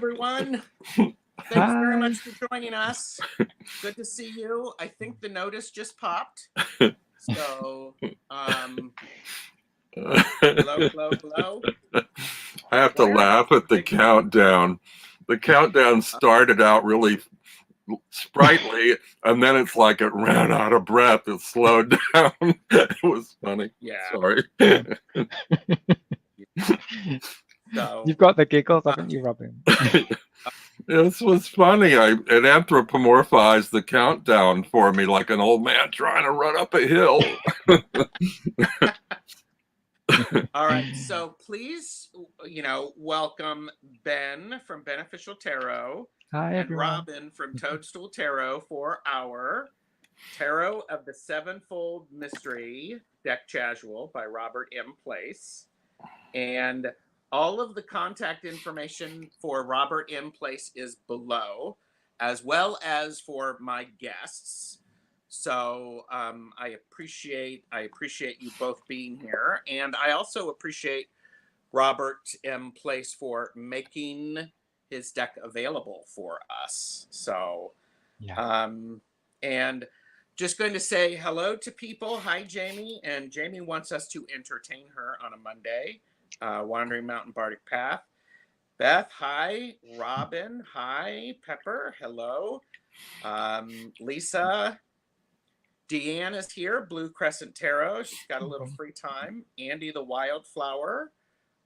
everyone. Thanks very much for joining us. Good to see you. I think the notice just popped. So, hello. I have to laugh at the countdown. The countdown started out really sprightly, and then it's like it ran out of breath. It slowed down. It was funny. Yeah. Sorry. So, you've got the giggles, haven't you, Robin? This was funny. It anthropomorphized the countdown for me like an old man trying to run up a hill. All right. So please, welcome Ben from Beneficial Tarot. Hi, everyone. And Robin from Toadstool Tarot for our Tarot of the Sevenfold Mystery Deck Casual by Robert M. Place. And all of the contact information for Robert M. Place is below, as well as for my guests. So I appreciate you both being here, and I also appreciate Robert M. Place for making his deck available for us. So, yeah. And just going to say hello to people. Hi, Jamie, and Jamie wants us to entertain her on a Monday. Wandering Mountain Bardic Path. Beth, hi. Robin, hi. Pepper, hello. Lisa, Deanne is here. Blue Crescent Tarot. She's got a little free time. Andy the Wildflower.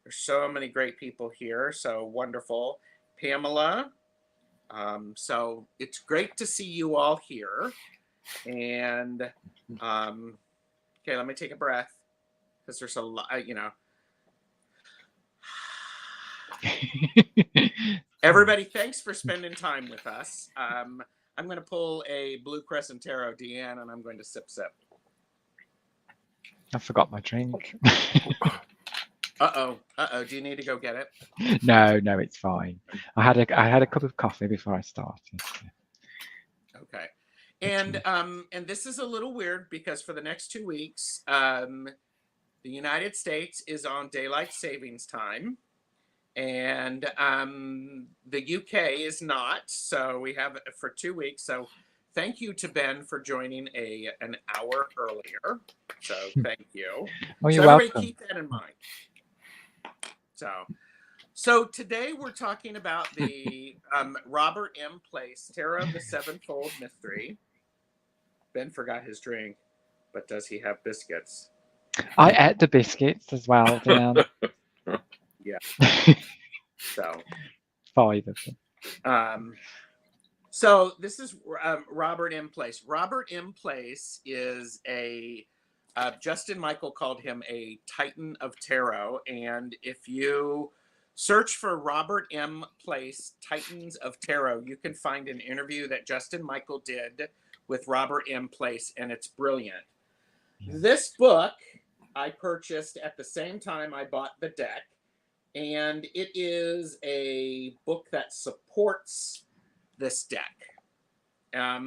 There's so many great people here. So wonderful. Pamela. So it's great to see you all here. And okay, let me take a breath because there's a lot, Everybody, thanks for spending time with us. I'm going to pull a Blue Crescent Tarot, Deanne, and I'm going to sip. I forgot my drink. Uh-oh. Do you need to go get it? No, it's fine. I had a cup of coffee before I started. Okay. And this is a little weird because for the next 2 weeks, the United States is on daylight savings time. And the UK is not, so we have it for 2 weeks. So thank you to Ben for joining an hour earlier. So thank you. Oh, you're so everybody welcome. Keep that in mind. So today we're talking about the Robert M. Place Tarot of the Sevenfold Mystery. Ben forgot his drink, but does he have biscuits? I ate the biscuits as well, Dan. Yeah. So 5 of them. So this is Robert M. Place. Robert M. Place is Justin Michael called him a Titan of Tarot. And if you search for Robert M. Place, Titans of Tarot, you can find an interview that Justin Michael did with Robert M. Place, and it's brilliant. This book I purchased at the same time I bought the deck. And it is a book that supports this deck. I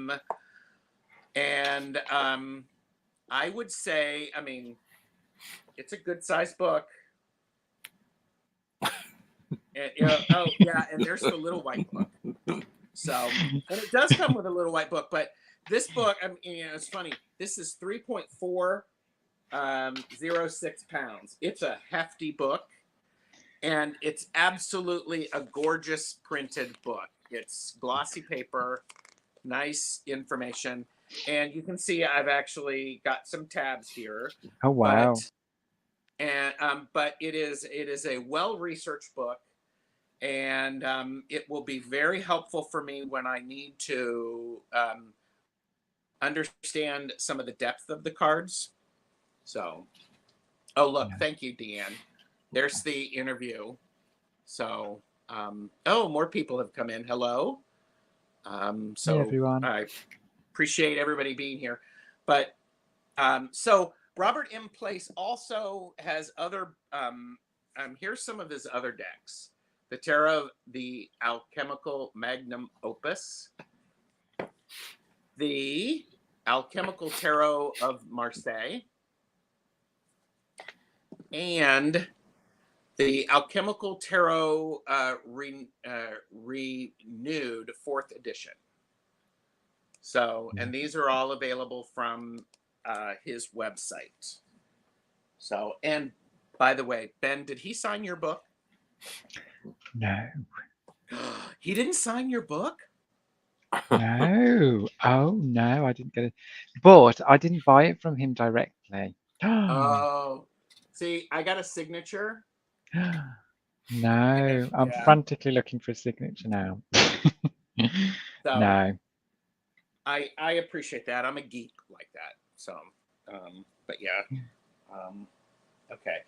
would say, it's a good sized book. And, and there's the little white book. So, and it does come with a little white book, but this book, it's funny. This is 3.406 pounds. It's a hefty book. And it's absolutely a gorgeous printed book. It's glossy paper, nice information. And you can see I've actually got some tabs here. Oh, wow. But it is a well-researched book. And it will be very helpful for me when I need to understand some of the depth of the cards. So, look, thank you, Deanne. There's the interview. So, more people have come in. Hello. Hey, everyone. I appreciate everybody being here. But, so Robert M. Place also has other, here's some of his other decks. The Tarot, the Alchemical Magnum Opus, the Alchemical Tarot of Marseille, and The Alchemical Tarot Renewed 4th edition. So, and these are all available from his website. So, and by the way, Ben, did he sign your book? No. He didn't sign your book? No. Oh no, I didn't get it. But I didn't buy it from him directly. Oh, see, I got a signature. No, I'm Yeah. frantically looking for a signature now. So No. I appreciate that. I'm a geek like that. So, but yeah. Okay.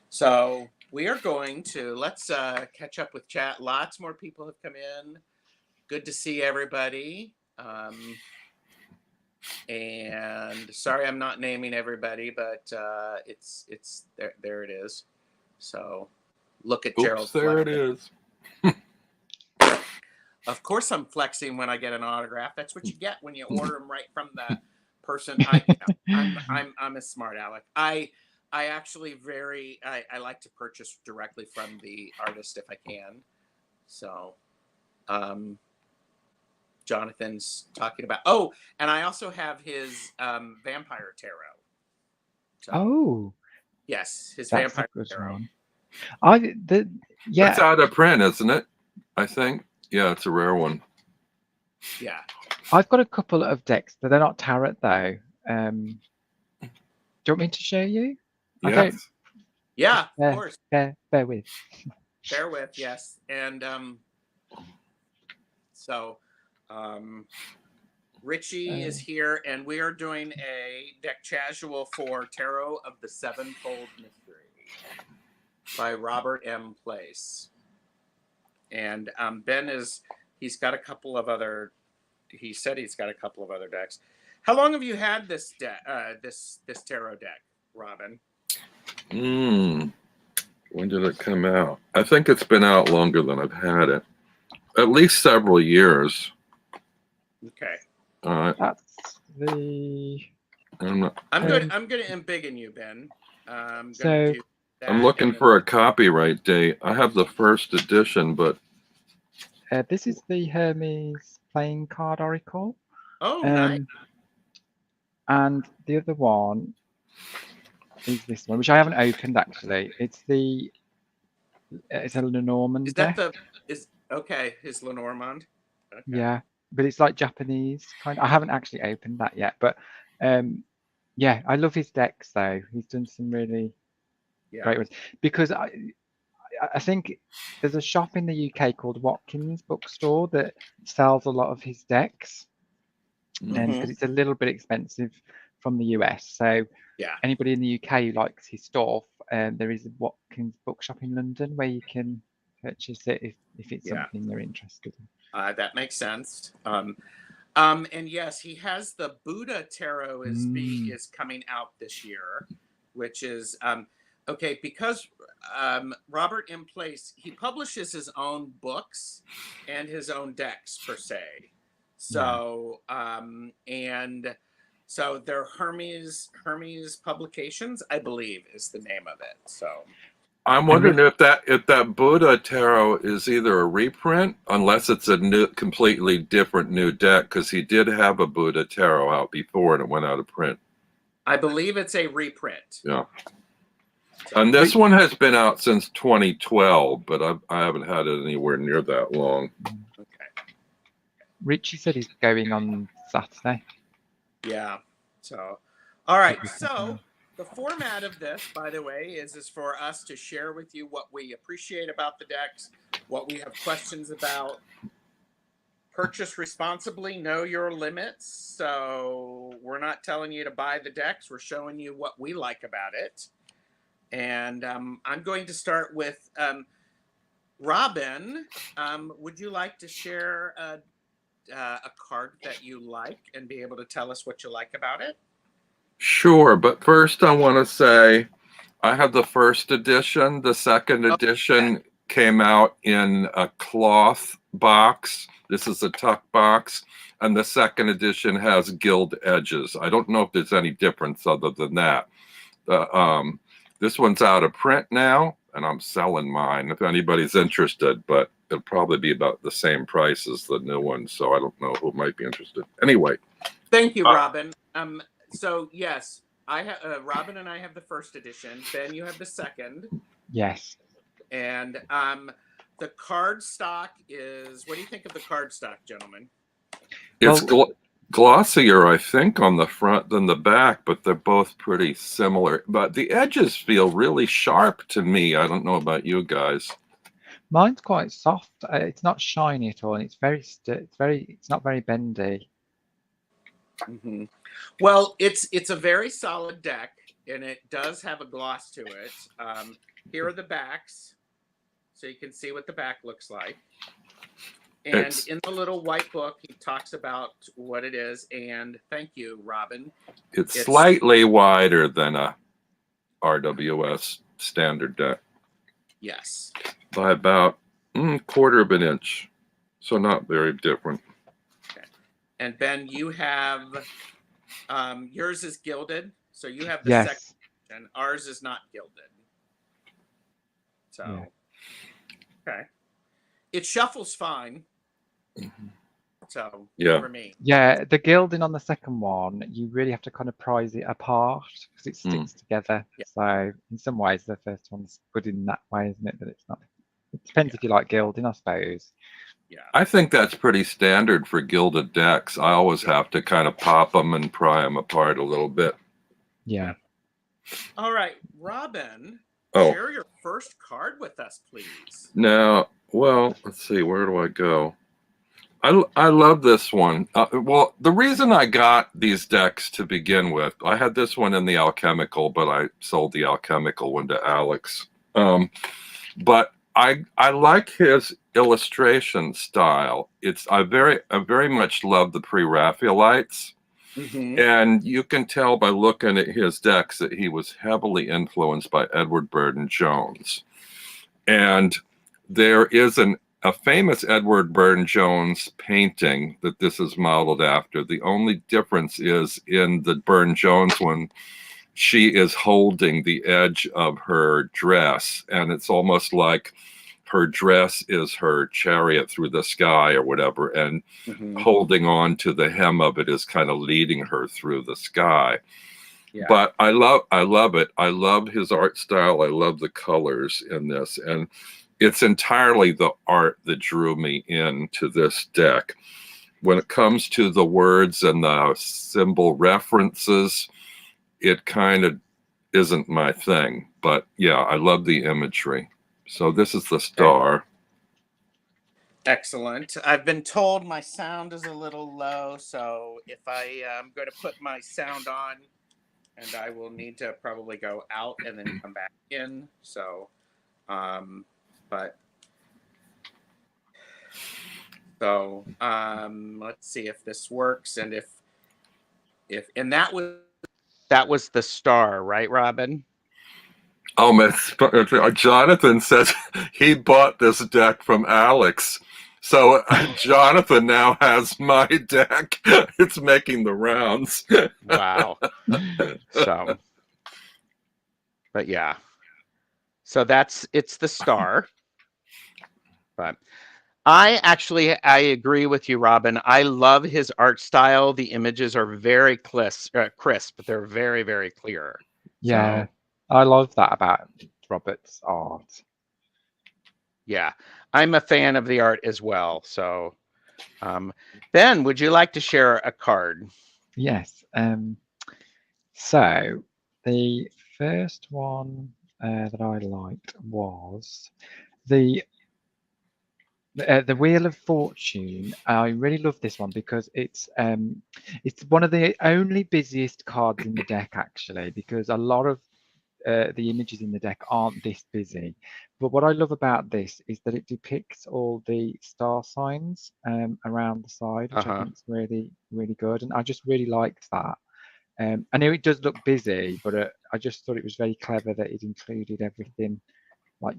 So we are going to, let's catch up with chat. Lots more people have come in. Good to see everybody. And sorry, I'm not naming everybody, but it's there it is. So look at Gerald. There it is. Of course, I'm flexing when I get an autograph. That's what you get when you order them right from the person. I'm a smart aleck. I actually I like to purchase directly from the artist if I can. So, Jonathan's talking about. Oh, and I also have his Vampire Tarot. So, Oh, yes, his that's Vampire a good Tarot. one. Yeah. It's out of print, isn't it? I think. Yeah, it's a rare one. Yeah. I've got a couple of decks, but they're not tarot though. Do you want me to show you? I don't. Yes. Yeah, of course. Bear with. Bear with, yes. And so Richie is here, and we are doing a deck casual for Tarot of the Sevenfold Mystery by Robert M. Place. And Ben he's got a couple of other, he said he's got a couple of other decks. How long have you had this this tarot deck, Robin? When did it come out? I think it's been out longer than I've had it. At least several years. Okay. That's the. I'm going to embiggen you, Ben. I'm looking for a copyright date. I have the first edition, but this is the Hermes playing card oracle. Oh, nice. And the other one is this one, which I haven't opened actually. It's a Lenormand deck. His Lenormand. Okay. Yeah, but it's like Japanese kind. I haven't actually opened that yet, but yeah, I love his decks though. He's done some really great ones because I think there's a shop in the UK called Watkins Bookstore that sells a lot of his decks, but it's a little bit expensive from the US. So anybody in the UK who likes his stuff, there is a Watkins bookshop in London where you can purchase it if it's something you're interested in. That makes sense. And yes, he has the Buddha Tarot is coming out this year, which is okay because Robert M. Place, he publishes his own books and his own decks per se. So and so they're Hermes Publications, I believe, is the name of it. So I'm wondering if that Buddha Tarot is either a reprint, unless it's a completely different new deck, because he did have a Buddha Tarot out before and it went out of print. I believe it's a reprint. Yeah. And this one has been out since 2012, but I haven't had it anywhere near that long. Okay. Richie said he's going on Saturday. Yeah. So, all right. So the format of this, by the way, is for us to share with you what we appreciate about the decks, what we have questions about. Purchase responsibly, know your limits. So we're not telling you to buy the decks. We're showing you what we like about it. And I'm going to start with Robin. Would you like to share a card that you like and be able to tell us what you like about it? Sure, but first I want to say I have the first edition. The second edition came out in a cloth box. This is a tuck box. And the second edition has gilt edges. I don't know if there's any difference other than that. This one's out of print now. and I'm selling mine if anybody's interested, but it'll probably be about the same price as the new one. So I don't know who might be interested. Anyway. Thank you, Robin. So yes, I have Robin and I have the first edition. Ben, you have the second. Yes. And the card stock is, what do you think of the card stock, gentlemen? It's glossier, I think, on the front than the back, but they're both pretty similar. But the edges feel really sharp to me. I don't know about you guys. Mine's quite soft. It's not shiny at all, and it's not very bendy. Mm-hmm. Well, it's a very solid deck, and it does have a gloss to it. Here are the backs, so you can see what the back looks like. And in the little white book, he talks about what it is. And thank you, Robin. It's slightly wider than a RWS standard deck. Yes. By about quarter of an inch. So not very different. Okay. And Ben, you have, yours is gilded. So you have the second, and ours is not gilded. So, okay. It shuffles fine. So, for me. Yeah, the gilding on the second one, you really have to kind of prize it apart because it sticks together. Yeah. So, in some ways, the first one's good in that way, isn't it? That it's not. It depends if you like gilding, I suppose. Yeah. I think that's pretty standard for gilded decks. I always have to kind of pop them and pry them apart a little bit. Yeah. All right, Robin. Share your first card with us, please. Now, well, let's see. Where do I go? I love this one. Well, the reason I got these decks to begin with, I had this one in the alchemical, but I sold the alchemical one to Alex. But I like his illustration style. I very much love the pre-Raphaelites. Mm-hmm. And you can tell by looking at his decks that he was heavily influenced by Edward Burne-Jones. And there is a famous Edward Burne-Jones painting that this is modeled after. The only difference is in the Burne-Jones one, she is holding the edge of her dress, and it's almost like her dress is her chariot through the sky or whatever, and holding on to the hem of it is kind of leading her through the sky. Yeah. But I love it. I love his art style. I love the colors in this, and it's entirely the art that drew me into this deck. When it comes to the words and the symbol references, it kind of isn't my thing. But yeah, I love the imagery. So this is the star. Excellent. I've been told my sound is a little low, so if I am going to put my sound on, and I will need to probably go out and then come back in. So, let's see if this works, and and that was the star, right, Robin? Oh man, Jonathan says he bought this deck from Alex. So Jonathan now has my deck. It's making the rounds. Wow. So, but yeah. So it's the star. But I agree with you, Robin. I love his art style. The images are very crisp. They're very, very clear. Yeah. So, I love that about Robert's art. Yeah, I'm a fan of the art as well. So, Ben, would you like to share a card? Yes. So the first one that I liked was the Wheel of Fortune. I really love this one because it's one of the only busiest cards in the deck, actually, because a lot of the images in the deck aren't this busy. But what I love about this is that it depicts all the star signs around the side, which I think is really, really good. And I just really liked that. I know it does look busy, but I just thought it was very clever that it included everything like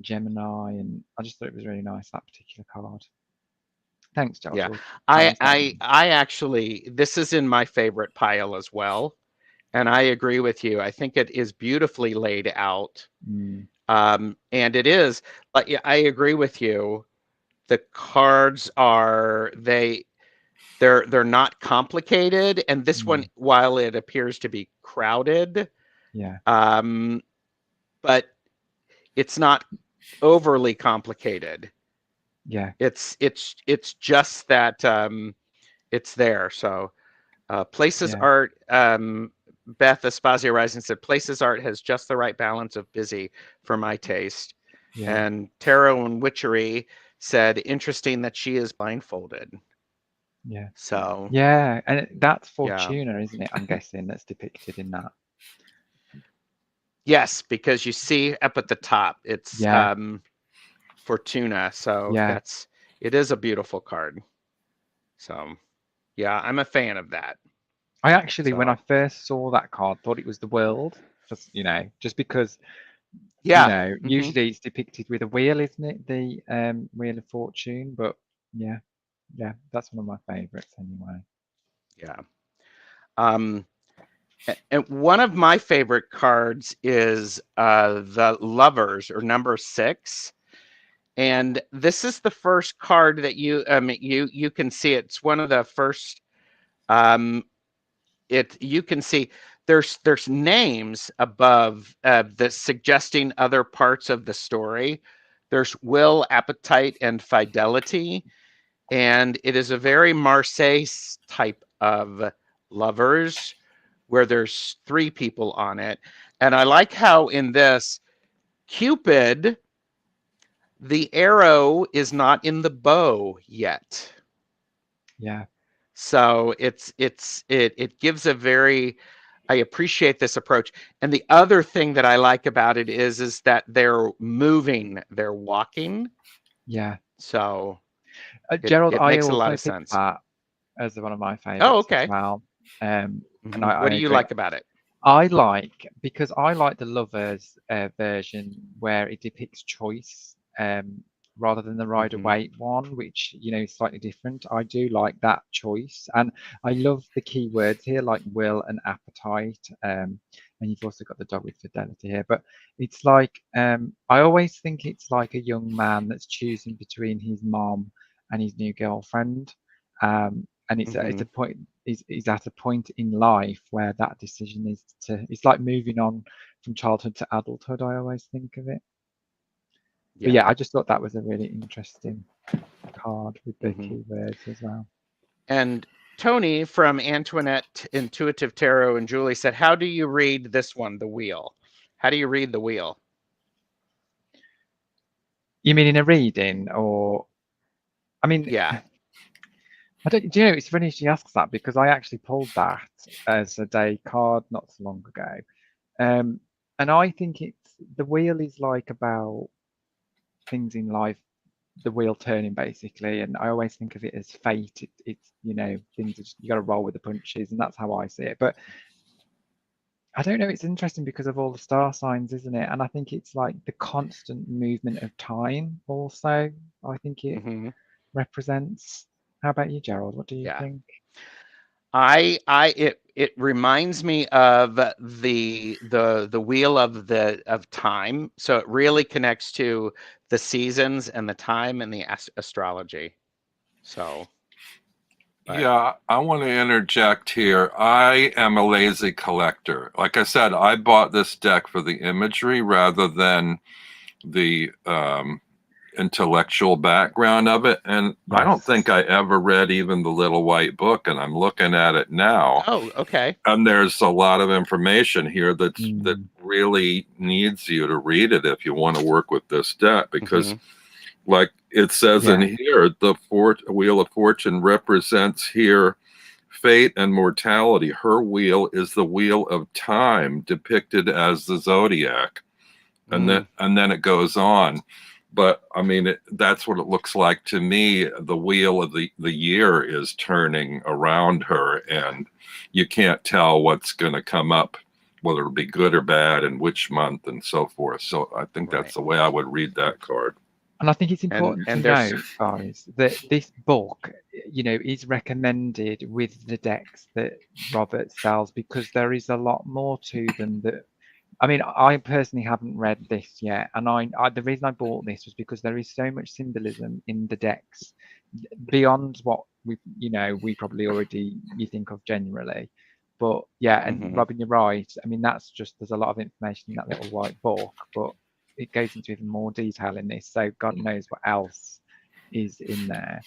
Gemini, and I just thought it was really nice, that particular card. Thanks, Josh. Yeah, I actually, this is in my favorite pile as well. And I agree with you. I think it is beautifully laid out. And it is, but yeah, I agree with you. The cards are they're not complicated, and this one, while it appears to be crowded, Yeah. But it's not overly complicated. Yeah. It's just that it's there. So Places Yeah. Art, Beth Espazio Rising said, Places Art has just the right balance of busy for my taste. Yeah. And Tarot and Witchery said, interesting that she is blindfolded. Yeah. So Yeah, and that's yeah. Fortuna, isn't it? I'm guessing that's depicted in that. Yes, because you see up at the top, it's Yeah. Fortuna. So Yeah. it is a beautiful card. So yeah, I'm a fan of that. I actually, when I So first saw that card, thought it was the world, just just because yeah. usually it's depicted with a wheel, isn't it? The Wheel of Fortune, but yeah, that's one of my favorites anyway. Yeah. And one of my favorite cards is the Lovers, or number 6. And this is the first card that you can see. It's one of the first. You can see there's names above the suggesting other parts of the story. There's will, appetite, and fidelity, and it is a very Marseille type of lovers, where there's 3 people on it. And I like how in this, Cupid, the arrow is not in the bow yet. Yeah. So it gives a very, I appreciate this approach. And the other thing that I like about it is that they're moving, they're walking. Yeah. So Gerald, it I makes a lot also of picked sense. that as one of my Oh, favorites as okay. well. And What I do you agree. like about it? Because I like the Lovers version where it depicts choice rather than the Rider-Waite one, which is slightly different. I do like that choice, and I love the key words here like will and appetite. And you've also got the dog with fidelity here, but it's like I always think it's like a young man that's choosing between his mom and his new girlfriend, and it's a point. He's at a point in life where that decision it's like moving on from childhood to adulthood. I always think of it. But yeah, I just thought that was a really interesting card with the keywords as well. And Tony from Antoinette Intuitive Tarot and Julie said, how do you read this one, the wheel? How do you read the wheel? You mean in a reading, or I mean, yeah. I don't. Do it's funny she asks that, because I actually pulled that as a day card not so long ago, and I think the wheel is like about things in life, the wheel turning basically, and I always think of it as fate. It's things you got to roll with the punches, and that's how I see it. But I don't know, it's interesting because of all the star signs, isn't it? And I think it's like the constant movement of time also, I think it represents. How about you, Gerald? What do you think? It reminds me of the wheel of time. So it really connects to the seasons and the time and the astrology. So yeah, I want to interject here. I am a lazy collector. Like I said, I bought this deck for the imagery rather than the intellectual background of it. And I don't think I ever read even the Little White Book, and I'm looking at it now. Oh, okay. And there's a lot of information here that really needs you to read it if you want to work with this deck, because like it says in here, the Wheel of Fortune represents here fate and mortality. Her wheel is the wheel of time depicted as the zodiac. And then it goes on. But I mean, that's what it looks like to me. The wheel of the year is turning around her, and you can't tell what's going to come up, whether it'll be good or bad, and which month, and so forth. So I think that's the way I would read that card. And I think it's important to know, guys, that this book, is recommended with the decks that Robert sells, because there is a lot more to them that I mean, I personally haven't read this yet, and the reason I bought this was because there is so much symbolism in the decks beyond what we probably already you think of generally. But yeah, and Robin, you're right. I mean, there's a lot of information in that little white book, but it goes into even more detail in this. So God knows what else is in there.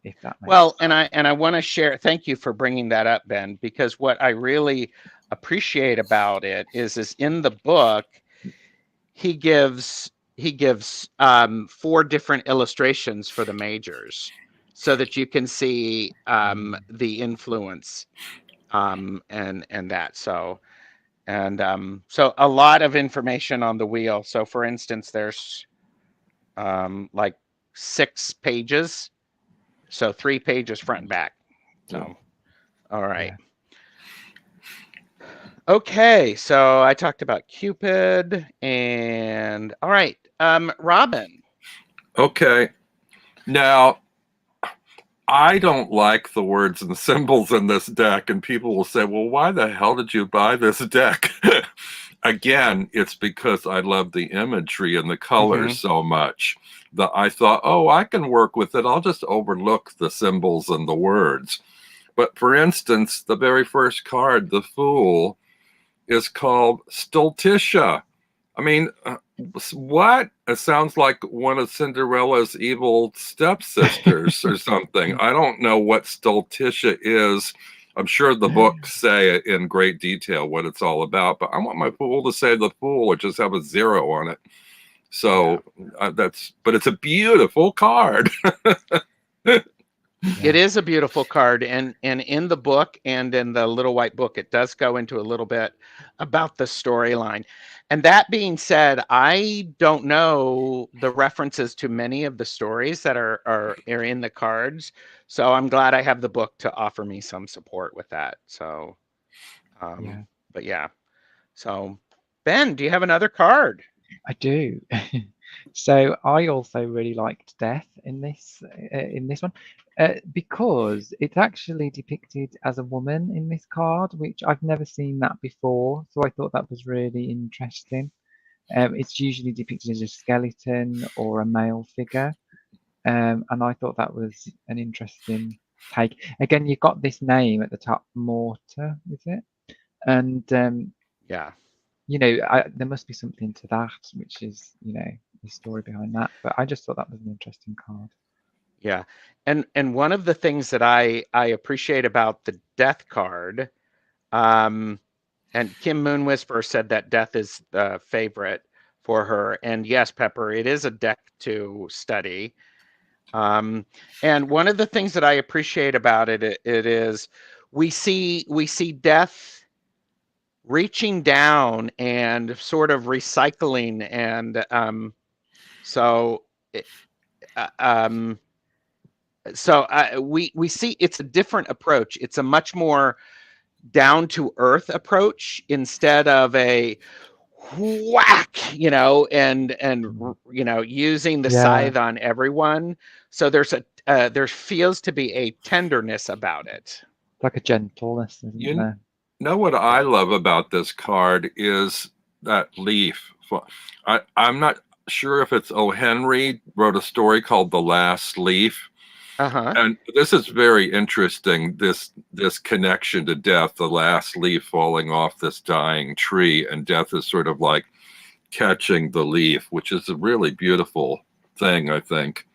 If that makes well, sense. and I want to share. Thank you for bringing that up, Ben, because what I really appreciate about it is in the book he gives 4 different illustrations for the majors, so that you can see the influence and that. So so a lot of information on the wheel. So for instance, there's like 6 pages. So 3 pages front and back. So, all right. Yeah. Okay, so I talked about Cupid, and all right, Robin. Okay, now I don't like the words and symbols in this deck, and people will say, well, why the hell did you buy this deck? Again, it's because I love the imagery and the colors so much that I thought, oh, I can work with it. I'll just overlook the symbols and the words. But for instance, the very first card, the Fool, is called Stultitia. I mean, what? It sounds like one of Cinderella's evil stepsisters or something. I don't know what Stultitia is. I'm sure the books say it in great detail what it's all about, but I want my Fool to say the Fool or just have a 0 on it. So but it's a beautiful card. It is a beautiful card, and in the book and in the little white book, it does go into a little bit about the storyline. And that being said, I don't know the references to many of the stories that are in the cards, so I'm glad I have the book to offer me some support with that. So, but yeah. So, Ben, do you have another card? I do. So I also really liked Death in this one because it's actually depicted as a woman in this card, which I've never seen that before. So I thought that was really interesting. It's usually depicted as a skeleton or a male figure, and I thought that was an interesting take. Again, you've got this name at the top, Mortar, is it? And yeah. There must be something to that, which is, the story behind that. But I just thought that was an interesting card. Yeah, and one of the things that I appreciate about the Death card, and Kim Moon Whisperer said that Death is the favorite for her, and yes, Pepper, it is a deck to study. And one of the things that I appreciate about it is we see Death reaching down and sort of recycling, and so we see it's a different approach. It's a much more down to earth approach instead of a whack, and using the scythe on everyone. So there feels to be a tenderness about it, like a gentleness, isn't there? Know what I love about this card is that leaf. I'm not sure if it's O. Henry wrote a story called The Last Leaf. And this is very interesting, this connection to death, the last leaf falling off this dying tree, and death is sort of like catching the leaf, which is a really beautiful thing, I think.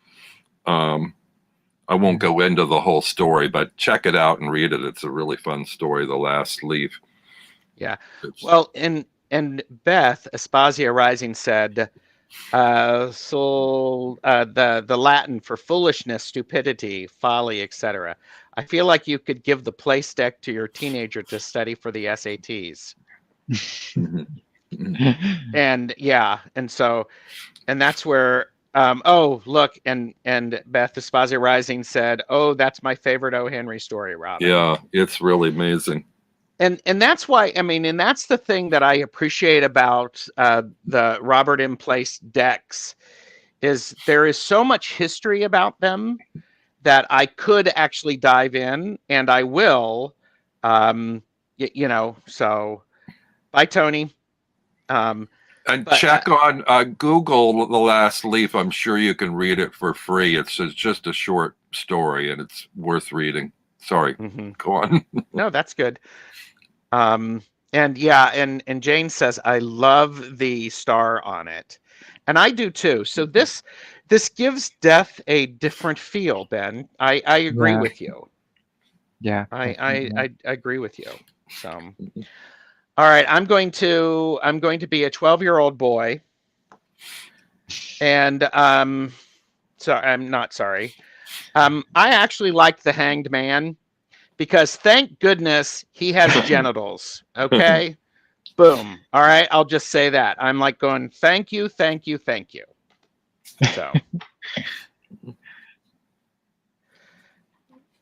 I won't go into the whole story, but check it out and read it. It's a really fun story, The Last Leaf. Yeah. Well, and Beth, Aspasia Rising, said, the Latin for foolishness, stupidity, folly, etc. I feel like you could give the place deck to your teenager to study for the SATs. And yeah, and that's where oh, look, and Beth Aspasia Rising said, oh, that's my favorite O. Henry story, Robin. Yeah, it's really amazing. And that's why, and that's the thing that I appreciate about the Robert M. Place decks, is there is so much history about them that I could actually dive in, and I will. So bye, Tony. And but, check on Google The Last Leaf. I'm sure you can read it for free. It's just a short story, and it's worth reading. Sorry, go on. No, that's good. And yeah, and Jane says, I love the star on it. And I do too. So this gives death a different feel, Ben. I agree with you. Yeah. I agree with you. So all right, I'm going to be a 12-year-old boy. And sorry, I'm not sorry. I actually liked the Hanged Man, because thank goodness he has genitals. Okay. Boom. All right. I'll just say that. I'm like going, thank you, thank you, thank you. So.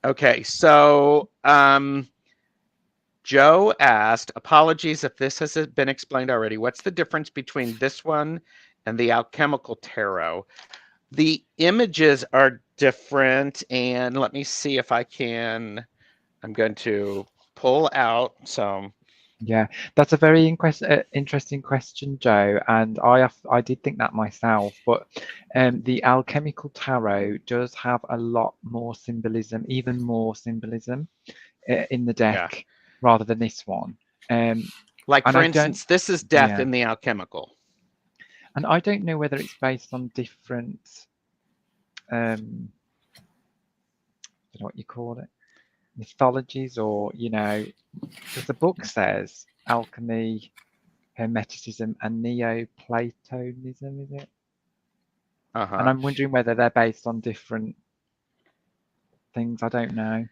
Okay. So Joe asked, apologies if this has been explained already. What's the difference between this one and the alchemical tarot? The images are different. And let me see if I can. I'm going to pull out some. Yeah, that's a very interesting question, Joe, and I did think that myself. But the alchemical tarot does have a lot more symbolism, even more symbolism in the deck rather than this one. Like for instance, this is death in the alchemical, and I don't know whether it's based on different. I don't know what you call it. Mythologies, or because the book says alchemy, hermeticism, and neoplatonism, is it? And I'm wondering whether they're based on different things. I don't know.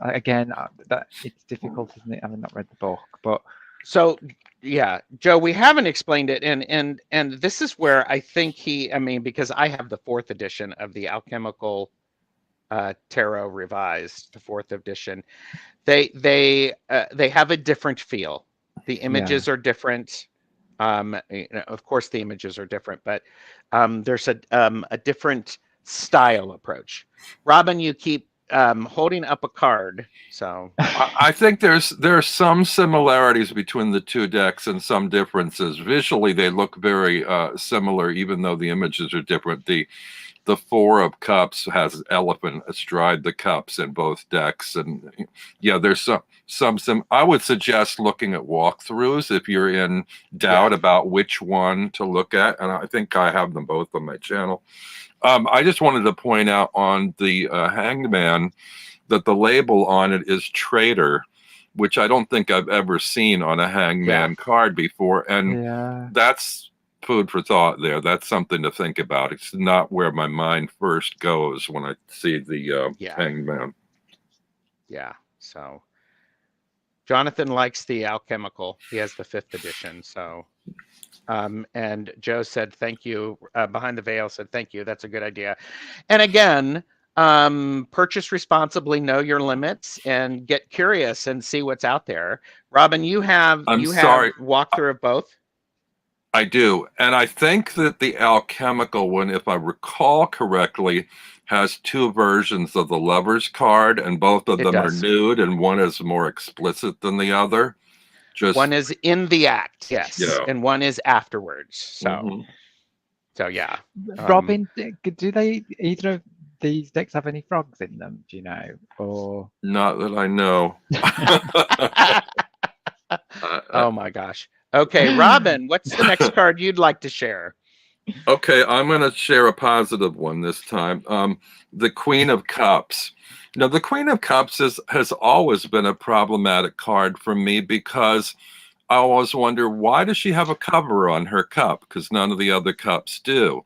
Again, that it's difficult, isn't it? I've not read the book, but so yeah, Joe, we haven't explained it, and this is where I think because I have the 4th edition of the alchemical tarot revised, the 4th edition. They have a different feel. The images are different. Of course the images are different, but there's a different style approach. Robin, you keep holding up a card, so I think there are some similarities between the two decks and some differences. Visually, they look very similar, even though the images are different. The 4 of Cups has elephant astride the cups in both decks, and yeah, there's some. I would suggest looking at walkthroughs if you're in doubt about which one to look at, and I think I have them both on my channel. I just wanted to point out on the Hanged Man that the label on it is Traitor, which I don't think I've ever seen on a Hanged Man card before, and that's food for thought there. That's something to think about. It's not where my mind first goes when I see the Hanged Man. Yeah. So Jonathan likes the alchemical. He has the 5th edition. So and Joe said thank you. Behind the Veil said thank you. That's a good idea. And again, purchase responsibly, know your limits, and get curious and see what's out there. Robin, you have walkthrough of both? I do. And I think that the alchemical one, if I recall correctly, has 2 versions of the Lover's card, and both of them are nude, and one is more explicit than the other. One is in the act, and one is afterwards. So, so yeah. Robin, do they either of these decks have any frogs in them? Do you know? Or not that I know. Oh my gosh. Okay, Robin, what's the next card you'd like to share? Okay, I'm going to share a positive one this time. The Queen of Cups. Now, the Queen of Cups has always been a problematic card for me, because I always wonder, why does she have a cover on her cup? Because none of the other cups do.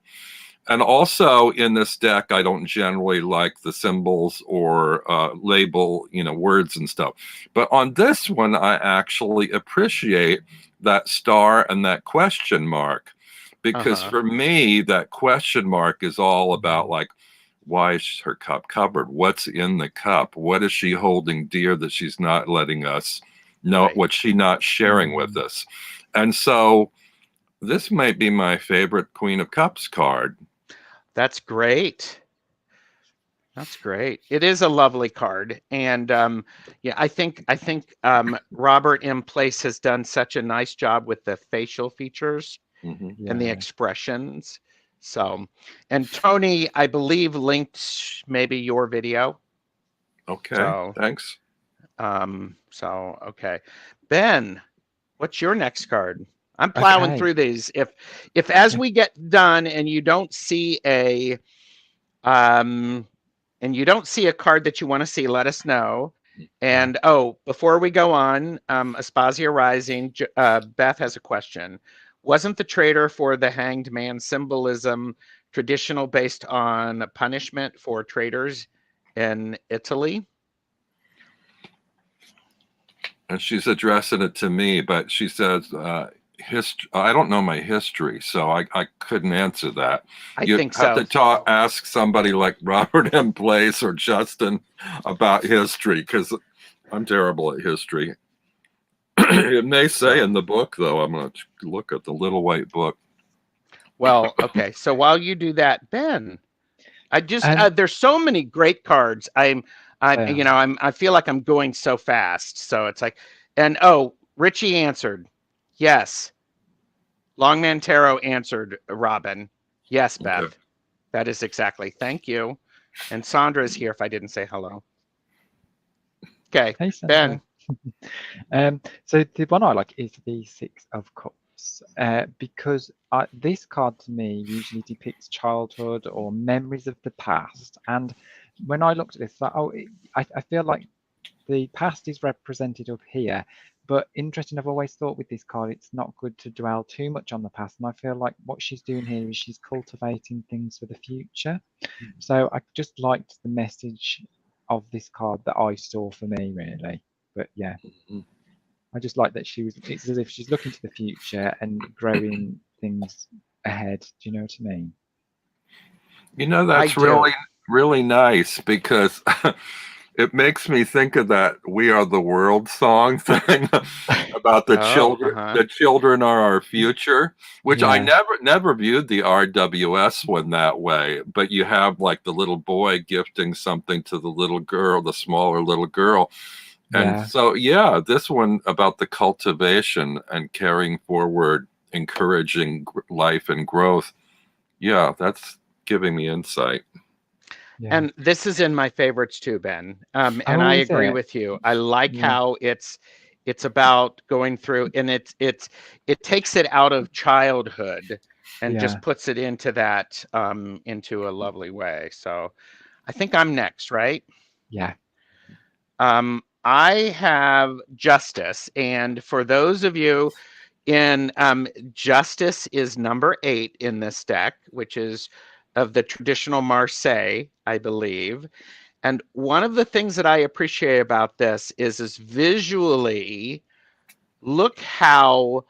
And also in this deck, I don't generally like the symbols or label, words and stuff. But on this one, I actually appreciate that star and that question mark, because for me, that question mark is all about, like, why is her cup covered? What's in the cup? What is she holding dear that she's not letting us know? What's she not sharing with us? And so this might be my favorite Queen of Cups card. That's great. That's great. It is a lovely card, and yeah, I think Robert M. Place has done such a nice job with the facial features and the Yeah. expressions. So, and Tony, I believe, linked maybe your video. Okay, So, thanks. so okay, Ben, what's your next card? I'm plowing Okay. through these. If as we get done and you don't see a and you don't see a card that you want to see, let us know. And oh, before we go on, Aspasia Rising, Beth has a question. Wasn't the traitor for the Hanged Man symbolism traditional based on punishment for traitors in Italy? And she's addressing it to me, but she says, I don't know my history, so I couldn't answer that. I You think have so. to ask somebody like Robert M. Place or Justin about history, because I'm terrible at history. It may say in the book, though. I'm going to look at the little white book. Well, okay. So while you do that, Ben, I just there's so many great cards. I feel like I'm going so fast. So it's like, and oh, Richie answered, yes. Longman Tarot answered, Robin. Yes, Beth. Okay. That is exactly. Thank you. And Sandra is here if I didn't say hello. Okay, Hey, Ben. So the one I like is the Six of Cups, because this card to me usually depicts childhood or memories of the past. And when I looked at this, I feel like the past is represented up here. But interesting, I've always thought with this card, it's not good to dwell too much on the past. And I feel like what she's doing here is she's cultivating things for the future. So I just liked the message of this card that I saw for me, really. But yeah, I just like that it's as if she's looking to the future and growing things ahead. Do you know what I mean? You know, that's really, really nice, because it makes me think of that "We Are the World" song thing about the children. The children are our future, which I never viewed the RWS one that way. But you have like the little boy gifting something to the little girl, the smaller little girl. And so, yeah, this one about the cultivation and carrying forward, encouraging life and growth. Yeah, that's giving me insight. Yeah. And this is in my favorites too, Ben. And I agree with you. I like how it's about going through, and it takes it out of childhood and just puts it into that into a lovely way. So I think I'm next, right? Yeah. I have Justice, and for those of you in Justice is number 8 in this deck, which is of the traditional Marseille, I believe. And one of the things that I appreciate about this is visually, look how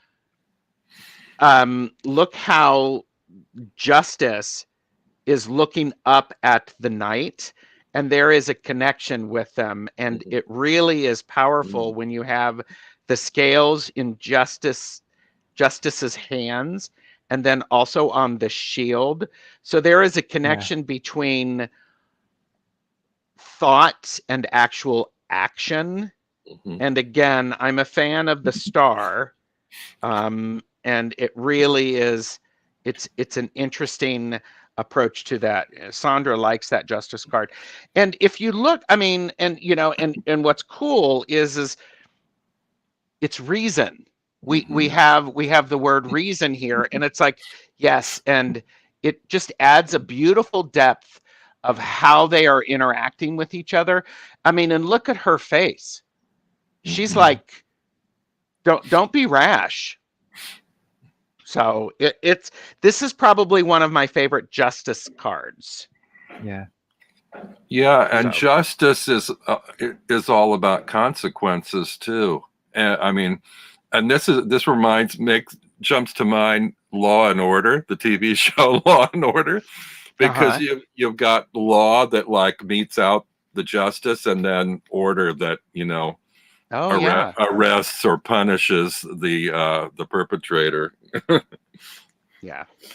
Justice is looking up at the night, and there is a connection with them. And it really is powerful when you have the scales in Justice's hands, and then also on the shield. So there is a connection between thought and actual action. And again, I'm a fan of the star. And it really is, it's an interesting approach to that. Sandra likes that Justice card. And if you look, I mean, and you know, and what's cool is it's reason. We have the word reason here, and it's like, yes, and it just adds a beautiful depth of how they are interacting with each other. I mean, and look at her face. She's like, don't be rash. So this is probably one of my favorite Justice cards. Yeah. Yeah, and Justice is all about consequences too. And I mean, and this jumps to mind Law and Order, the TV show Law and Order, because you've got law that like meets out the justice, and then order that, you know, arrests or punishes the perpetrator.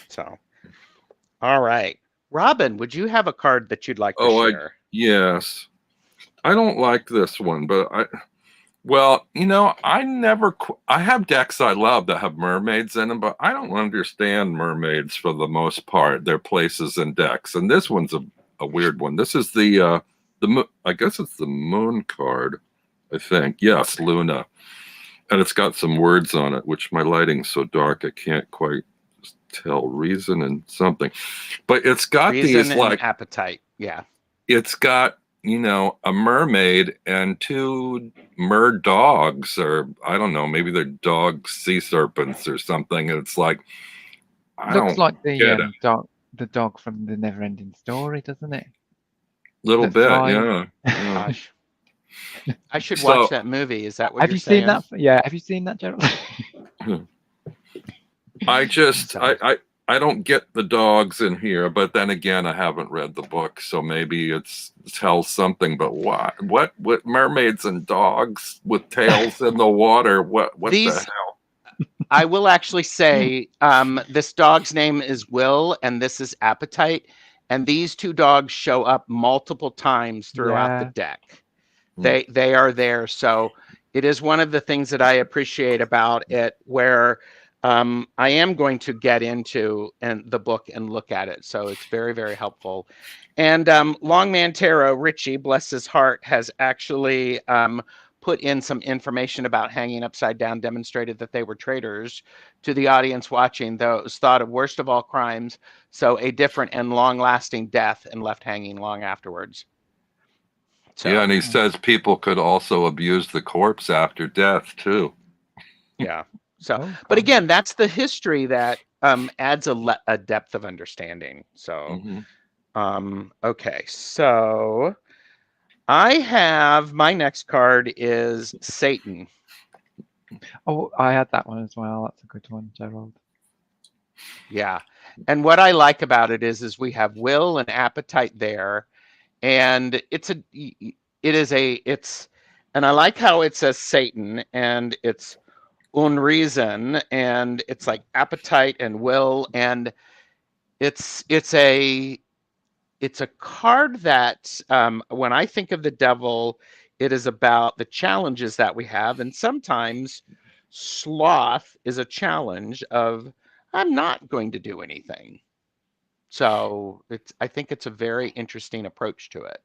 So all right, Robin, would you have a card that you'd like to share? Yes. I don't like this one, but well, you know, I have decks I love that have mermaids in them, but I don't understand mermaids for the most part, their places in decks. And this one's a weird one. This is I guess it's the moon card, I think. Yes, Luna. And it's got some words on it, which my lighting's so dark I can't quite tell. Reason and something. But it's got Reason these and like appetite. Yeah. it's got, you know, a mermaid and two mer dogs, or I don't know, maybe they're dog sea serpents or something. And it's like, I Looks don't like get it. the dog from the Never-Ending Story, doesn't it? Little That bit, flies. yeah. Yeah. Gosh. I should So- watch that movie. Is that what Have you're you saying? seen that? Yeah, have you seen that, Gerald? I just, So- I don't get the dogs in here, but then again, I haven't read the book, so maybe it tells something. But what mermaids and dogs with tails in the water? What These- the hell? I will actually say this dog's name is Will, and this is Appetite. And these two dogs show up multiple times throughout the deck. They are there. So it is one of the things that I appreciate about it, where I am going to get into the book and look at it. So it's very, very helpful. And Longman Tarot, Richie, bless his heart, has actually put in some information about hanging upside down, demonstrated that they were traitors to the audience watching. Those thought of worst of all crimes, so a different and long-lasting death, and left hanging long afterwards. So, Yeah, and he says people could also abuse the corpse after death too. yeah. So, Oh, but cool. again, that's the history that adds a depth of understanding. So, okay, so I have my next card is Satan. Oh, I had that one as well. That's a good one, Gerald. Yeah, and what I like about it is we have will and appetite there, and and I like how it says Satan, and it's unreason, and it's like appetite and will, and it's a card that when I think of the devil, it is about the challenges that we have, and sometimes sloth is a challenge of I'm not going to do anything. So I think it's a very interesting approach to it.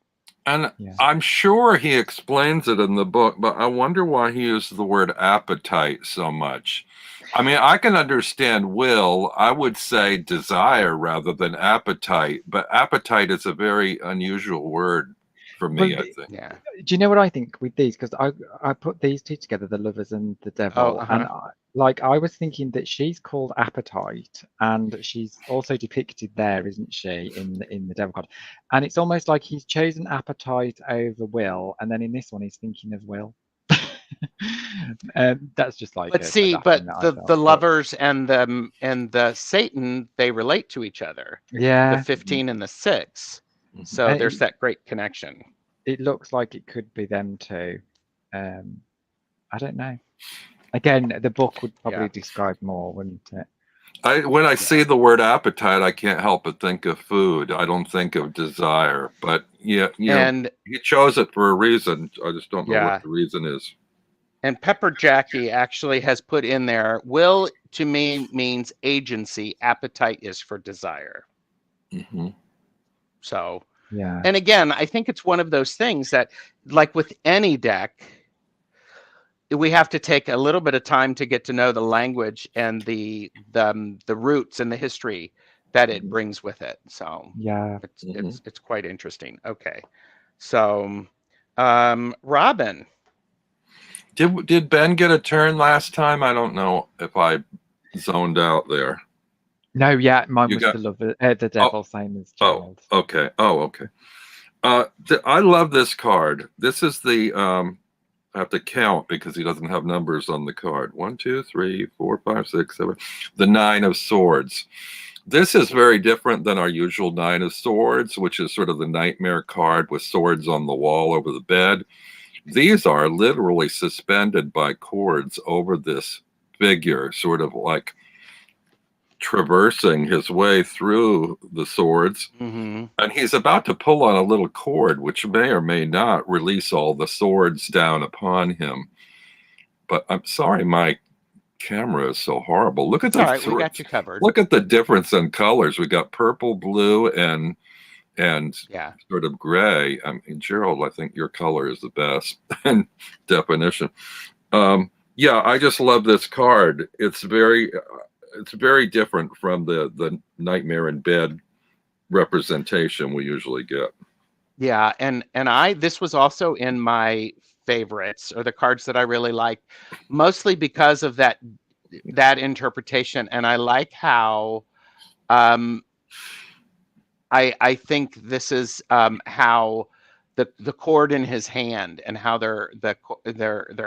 And Yeah. I'm sure he explains it in the book, but I wonder why he used the word appetite so much. I mean, I can understand will. I would say desire rather than appetite, but appetite is a very unusual word for me, Well, I think. Yeah. Do you know what I think with these? Because I put these two together, the lovers and the devil, uh-huh. and I was thinking that she's called Appetite, and she's also depicted there, isn't she, in the devil card? And it's almost like he's chosen Appetite over Will, and then in this one he's thinking of Will. That's just like. But see, but the lovers and the Satan, they relate to each other. Yeah. The 15 and the 6. So And there's that great connection. It looks like it could be them too. I don't know. Again, the book would probably describe more, wouldn't it? When I see the word appetite, I can't help but think of food. I don't think of desire. But yeah, And he chose it for a reason. I just don't know Yeah. what the reason is. And Pepper Jackie actually has put in there, will to me means agency, appetite is for desire. Mm-hmm. So, Yeah. and again, I think it's one of those things that, like with any deck, we have to take a little bit of time to get to know the language and the roots and the history that it brings with it. So Yeah. it's quite interesting. Okay, so Robin. Did Ben get a turn last time? I don't know if I zoned out there. No, yeah, mine You was got- the lover, the devil, same as Gerald. Okay. Oh, okay. I love this card. This is the I have to count because he doesn't have numbers on the card. 1, 2, 3, 4, 5, 6, 7. The 9 of Swords. This is very different than our usual 9 of Swords, which is sort of the nightmare card with swords on the wall over the bed. These are literally suspended by cords over this figure, sort of like traversing his way through the swords, Mm-hmm. and he's about to pull on a little cord, which may or may not release all the swords down upon him. But I'm sorry, my camera is so horrible. Look at All the right, we got you covered. look at the difference in colors. We got purple, blue, and Yeah. sort of gray. I mean, Gerald, I think your color is the best in definition. Yeah, I just love this card. It's very different from the Nightmare in Bed representation we usually get. Yeah, and this was also in my favorites, or the cards that I really like, mostly because of that interpretation. And I like how I think this is how the cord in his hand and how they're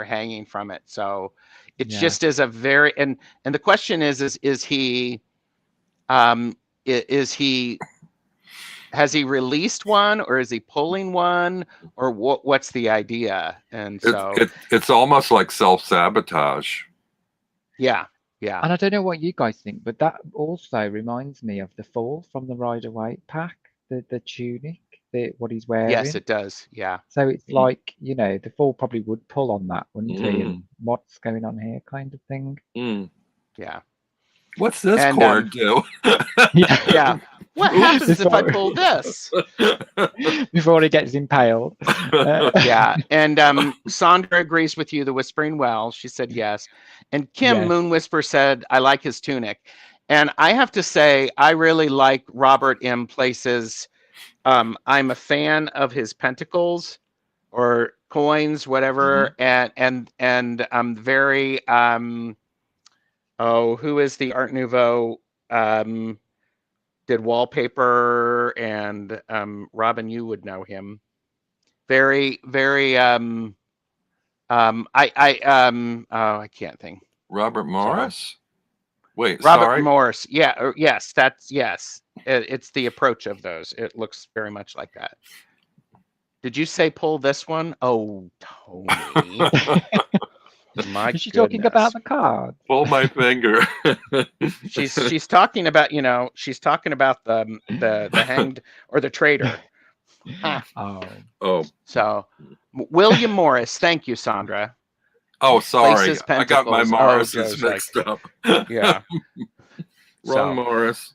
hanging from it. So it just is a very, and the question is he has he released one, or is he pulling one, or what's the idea? And so it's almost like self-sabotage. Yeah. Yeah. And I don't know what you guys think, but that also reminds me of the Fall from the Rider-Waite pack, the tunic, what he's wearing. Yes, it does. Yeah. So it's like, you know, the Fall probably would pull on that, wouldn't he? And what's going on here, kind of thing. Yeah. What's this cord do? Yeah. What happens if I pull this? Before he gets impaled. Yeah. And Sandra agrees with you, the Whispering Well. She said yes. And Kim Moon Whisper said, I like his tunic. And I have to say, I really like Robert M. Place's. I'm a fan of his pentacles or coins, whatever. And I'm very who is the Art Nouveau did wallpaper, and Robin, you would know him. Very I can't think. Robert Morris? Wait, Robert sorry. Morris. Yeah, yes, that's yes. It's the approach of those. It looks very much like that. Did you say pull this one? Oh, Tony. My Is she talking about the card? Pull my finger. she's talking about, you know, she's talking about the hanged or the traitor. Oh. So William Morris. Thank you, Sandra. Oh, sorry. I got my Morrises mixed up. Yeah. Wrong Morris.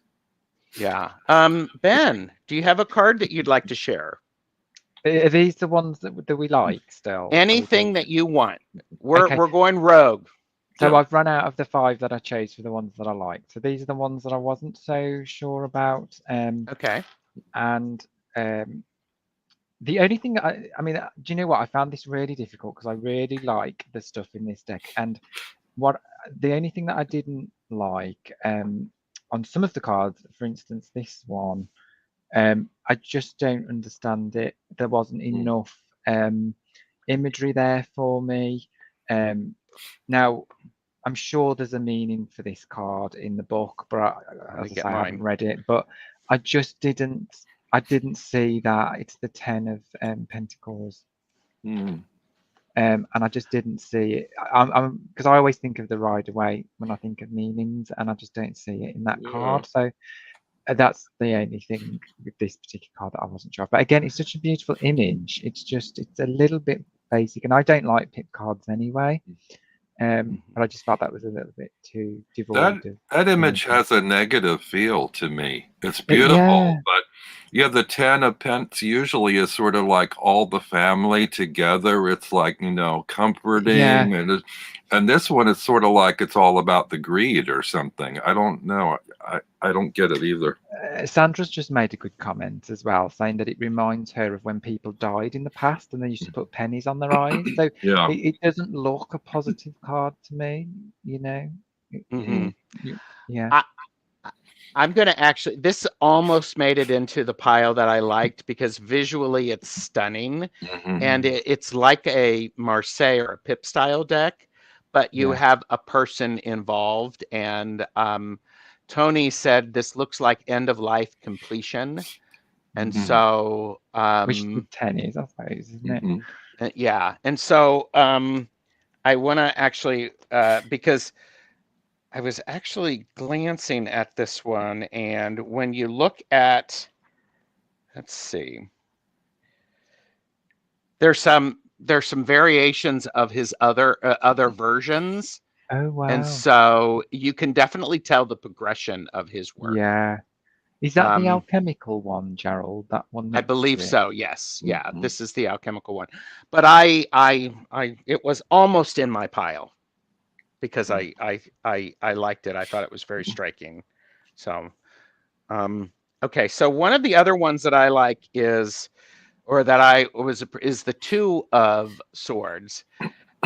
Yeah. Ben, do you have a card that you'd like to share? Are these the ones that we like still? Anything that you want. We're going rogue. So I've run out of the 5 that I chose for the ones that I like. So these are the ones that I wasn't so sure about. Okay. And the only thing I mean, do you know what? I found this really difficult because I really like the stuff in this deck. And the only thing that I didn't like on some of the cards, for instance, this one, I just don't understand it. There wasn't enough imagery there for me. Now, I'm sure there's a meaning for this card in the book, but I haven't read it. But I just didn't see that. It's the 10 of Pentacles. And I just didn't see it. Because I always think of the Rider-Waite when I think of meanings, and I just don't see it in that card. So that's the only thing with this particular card that I wasn't sure of. But again, it's such a beautiful image. It's a little bit basic, and I don't like pip cards anyway. But I just felt that was a little bit too devoid. That image has a negative feel to me. It's beautiful, but the 10 of Pence usually is sort of like all the family together. It's like, you know, comforting, and this one is sort of like it's all about the greed or something. I don't know. I don't get it either. Sandra's just made a good comment as well, saying that it reminds her of when people died in the past and they used to put pennies on their eyes. So it doesn't look a positive card to me, you know. I'm going to actually, this almost made it into the pile that I liked because visually it's stunning. And it's like a Marseille or a Pip style deck, but you have a person involved. And Tony said this looks like end of life completion. And so which is 10 is, I suppose, isn't it? Yeah. And so I want to actually because I was actually glancing at this one, and when you look at, let's see, there's some variations of his other versions, Oh wow. and so you can definitely tell the progression of his work. Yeah. Is that the alchemical one, Gerald? That one? I next believe to it? so. Yes. Yeah. Mhm. This is the alchemical one, but it was almost in my pile because I liked it. I thought it was very striking. So, okay. So one of the other ones that I like is the Two of Swords,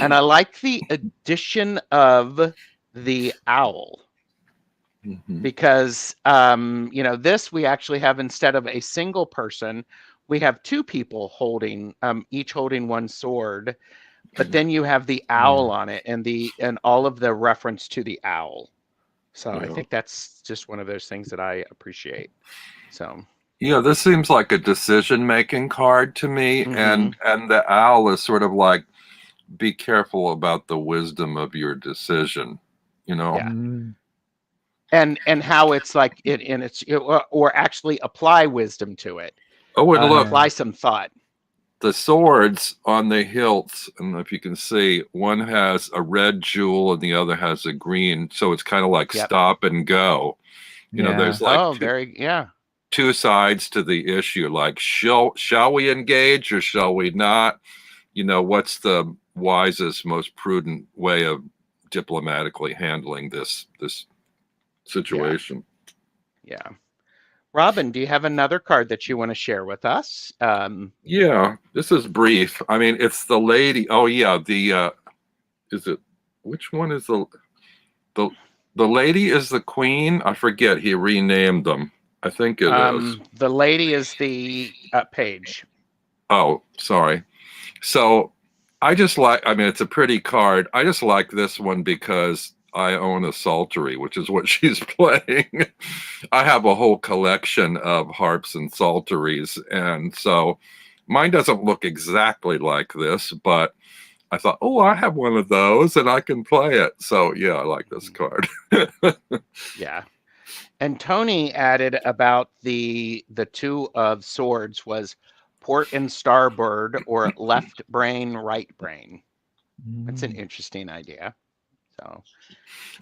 and I like the addition of the owl. Mhm. Because this we actually have, instead of a single person, we have two people holding each holding one sword, but then you have the owl on it, and all of the reference to the owl. So I think that's just one of those things that I appreciate. So Yeah, this seems like a decision-making card to me, and the owl is sort of like, be careful about the wisdom of your decision, you know. Yeah. And how it's like or actually apply wisdom to it. Oh, and look, apply some thought. the swords on the hilts, I don't know if you can see, one has a red jewel and the other has a green, so it's kind of like stop and go. You know, there's like two sides to the issue, like shall we engage or shall we not? You know, what's the wisest, most prudent way of diplomatically handling this situation? Yeah. Robin, do you have another card that you want to share with us? Yeah, this is brief. I mean, it's the lady. Oh yeah, is it, which one is the lady is the queen? I forget. He renamed them. I think it is. The lady is the page. Oh, sorry. So I mean, it's a pretty card. I just like this one because I own a psaltery, which is what she's playing. I have a whole collection of harps and psalteries, and so mine doesn't look exactly like this, but I thought, oh, I have one of those and I can play it. So yeah, I like this card. Yeah. And Tony added about the Two of Swords was port and starboard, or left brain, right brain. That's an interesting idea. So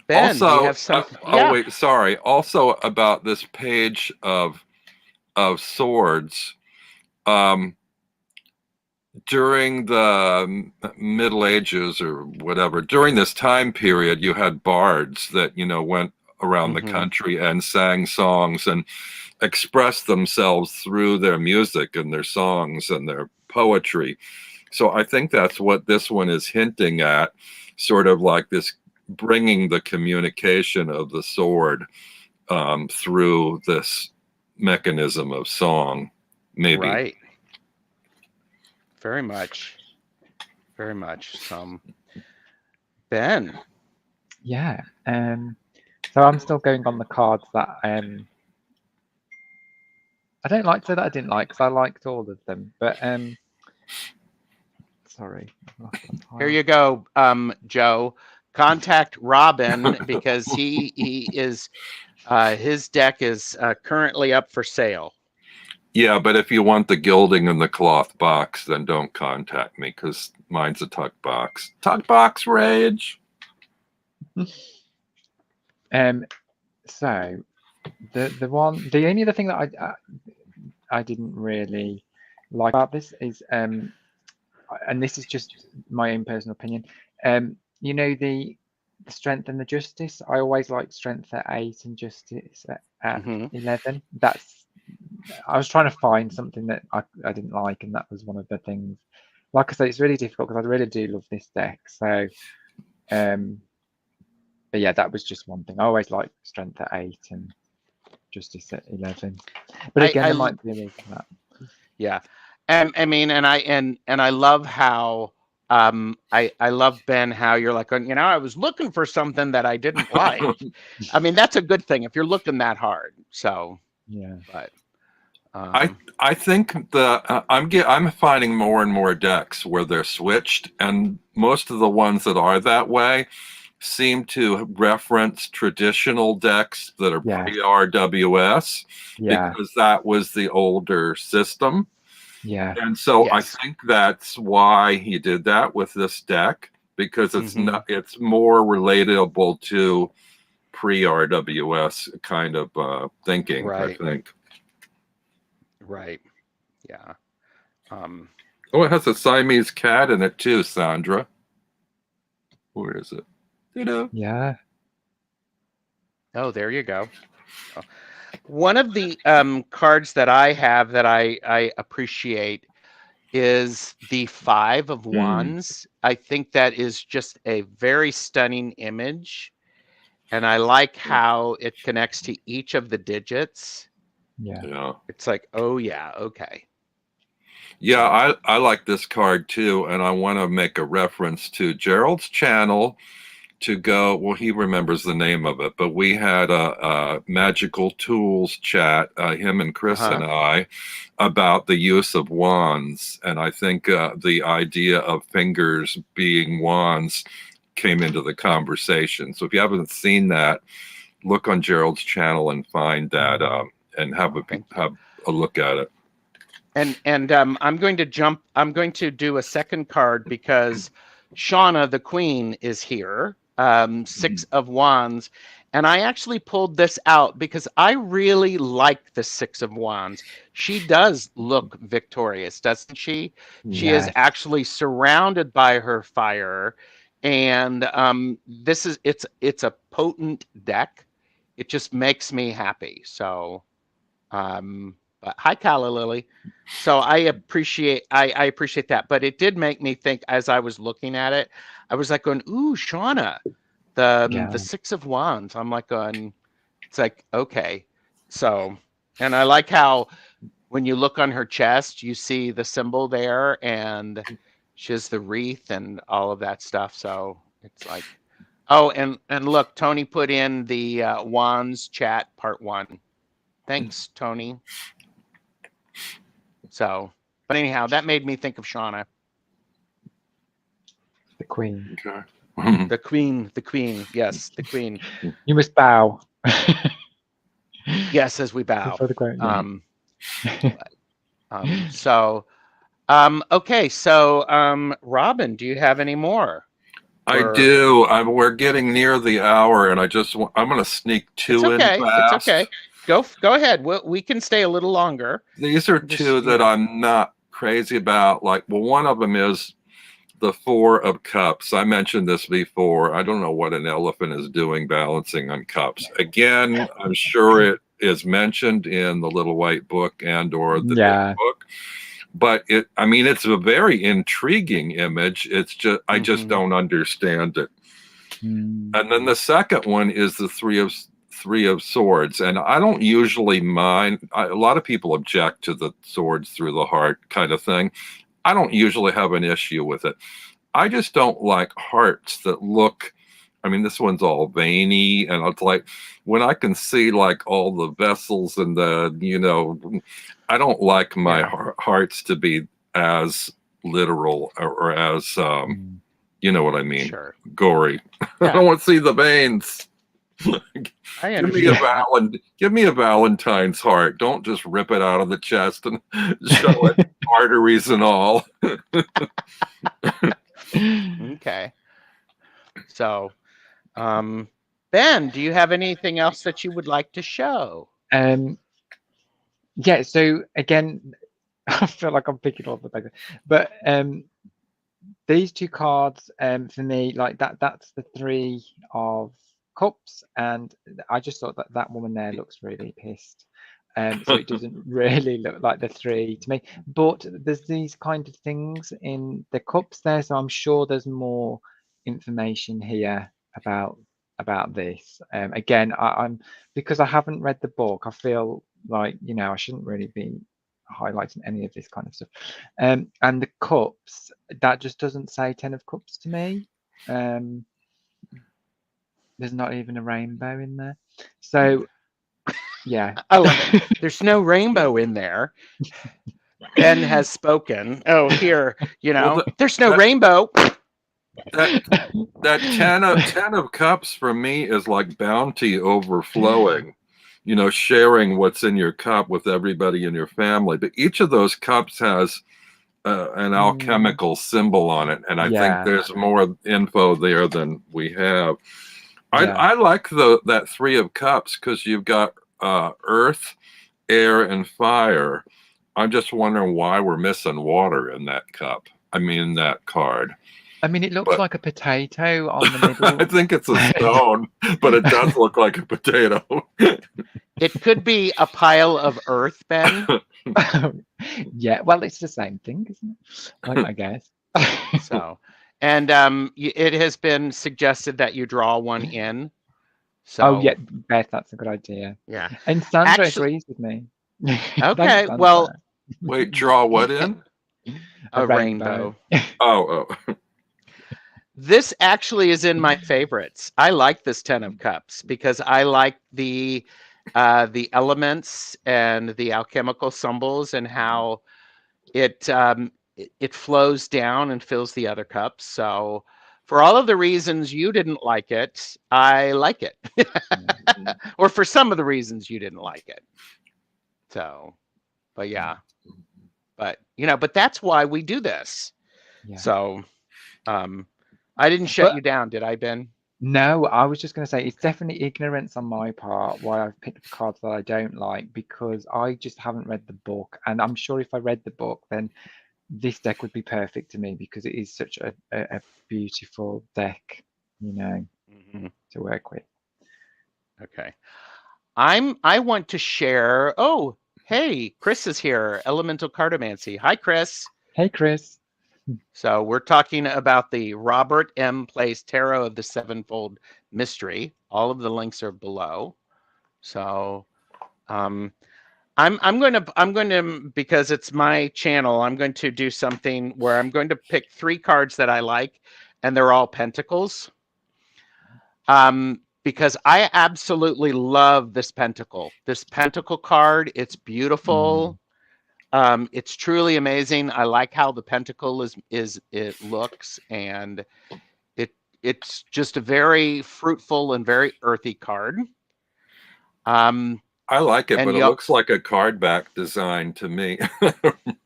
Ben, also, do you have something? oh wait, sorry. Also about this page of swords, during the Middle Ages or whatever, during this time period, you had bards that, you know, went around the country and sang songs and expressed themselves through their music and their songs and their poetry. So I think that's what this one is hinting at, sort of like this bringing the communication of the sword through this mechanism of song, maybe. Right. Very much. Very much. Ben. Yeah. So I'm still going on the cards that I don't like to say that I didn't like, because I liked all of them. But sorry. Here you go, Joe. Contact Robin because he is his deck is currently up for sale. Yeah, but if you want the gilding and the cloth box, then don't contact me, because mine's a tuck box. Tuck box rage. So the only other thing that I didn't really like about this is and this is just my own personal opinion. You know, the strength and the justice. I always like strength at 8 and justice at 11. I was trying to find something that I didn't like, and that was one of the things. Like I say, it's really difficult because I really do love this deck. So, but yeah, that was just one thing. I always like strength at 8 and justice at 11. But again, there might be a reason for that. Yeah, I mean, and I love how I love, Ben, how you're like, you know, I was looking for something that I didn't like. I mean, that's a good thing if you're looking that hard. So yeah, but. I think I'm finding more and more decks where they're switched, and most of the ones that are that way seem to reference traditional decks that are Yeah. pre-RWS Yeah. because that was the older system. Yeah. And so Yes. I think that's why he did that with this deck, because it's not, it's more relatable to pre-RWS kind of thinking, Right. I think. Right. Yeah. Oh, it has a Siamese cat in it too, Sandra. Where is it? Ta-da. Yeah. Oh, there you go. One of the cards that I have that I appreciate is the Five of Wands. I think that is just a very stunning image. And I like how it connects to each of the digits. Yeah. Yeah. It's like, oh yeah, okay. Yeah, I like this card too, and I want to make a reference to Gerald's channel to go. Well, he remembers the name of it, but we had a magical tools chat, him and Chris and I, about the use of wands, and I think the idea of fingers being wands came into the conversation. So if you haven't seen that, look on Gerald's channel and find that, and have a look at it. And I'm going to do a second card because Shauna, the Queen, is here. Six of Wands. And I actually pulled this out because I really like the Six of Wands. She does look victorious, doesn't she? She is actually surrounded by her fire. And this is it's a potent deck. It just makes me happy. So but hi, Calla Lily. So I appreciate that. But it did make me think as I was looking at it, I was like going, ooh, Shauna, the Six of Wands. I'm like going, it's like, okay. So, and I like how when you look on her chest, you see the symbol there and she has the wreath and all of that stuff. So it's like, oh, and look, Tony put in the Wands chat part 1. Thanks, Tony. So, but anyhow, that made me think of Shauna. The Queen. Okay. The Queen. Yes, the Queen. You must bow. Yes, as we bow. Before the Queen. Okay, so Robin, do you have any more? I do. We're getting near the hour, and I'm going to sneak 2 in fast. It's okay. Go ahead. We can stay a little longer. These are 2 that I'm not crazy about. Like, well, one of them is the 4 of Cups. I mentioned this before. I don't know what an elephant is doing balancing on cups. Again, I'm sure it is mentioned in the Little White Book and or the Big Book. But it's a very intriguing image. It's just I just don't understand it. And then the second one is the Three of Swords, and I don't usually mind. A lot of people object to the swords through the heart kind of thing. I don't usually have an issue with it. I just don't like hearts that look. This one's all veiny, and it's like when I can see like all the vessels and the, I don't like my hearts to be as literal or as, you know what I mean? Sure. Gory. I don't want to see the veins. Give me a Valentine's heart. Don't just rip it out of the chest and show it arteries and all. Okay. So, Ben, do you have anything else that you would like to show? Yeah. So again, I feel like I'm picking all the things, but these 2 cards, for me, like that's the 3 of Cups, and I just thought that woman there looks really pissed. So it doesn't really look like the 3 to me. But there's these kind of things in the cups there, so I'm sure there's more information here about this. Again, I'm because I haven't read the book, I feel like I shouldn't really be highlighting any of this kind of stuff. And the cups, that just doesn't say 10 of Cups to me. There's not even a rainbow in there. So yeah. There's no rainbow in there. Ben has spoken. Oh, here, there's no rainbow. That ten of cups for me is like bounty overflowing, you know, sharing what's in your cup with everybody in your family. But each of those cups has an alchemical symbol on it, and I think there's more info there than we have. I like that 3 of cups because you've got earth, air, and fire. I'm just wondering why we're missing water in that cup. I mean, that card. I mean, it looks like a potato on the middle. I think it's a stone, but it does look like a potato. It could be a pile of earth, Ben. Yeah, well, it's the same thing, isn't it? I guess. So, and it has been suggested that you draw one in. So, oh yeah, Beth, that's a good idea. Yeah, and Sandra agrees with me. Okay, well, wait, draw what in? A rainbow. Oh. This actually is in my favorites. I like this 10 of cups because I like the elements and the alchemical symbols and how it flows down and fills the other cups. So for all of the reasons you didn't like it, I like it. Or for some of the reasons you didn't like it. So, but yeah. But, you know, but that's why we do this. Yeah. So, I didn't shut you down, did I, Ben? No, I was just going to say it's definitely ignorance on my part why I've picked cards that I don't like, because I just haven't read the book. And I'm sure if I read the book, then this deck would be perfect to me because it is such a beautiful deck, you know, to work with. Okay. I want to share. Oh, hey, Chris is here. Elemental Cartomancy. Hi, Chris. Hey, Chris. So we're talking about the Robert M. Place Tarot of the Sevenfold Mystery. All of the links are below. So I'm going to, because it's my channel, I'm going to do something where I'm going to pick 3 cards that I like, and they're all Pentacles. Because I absolutely love this Pentacle. This Pentacle card, it's beautiful. It's truly amazing. I like how the pentacle it looks, and it's just a very fruitful and very earthy card. I like it, but it looks like a card back design to me.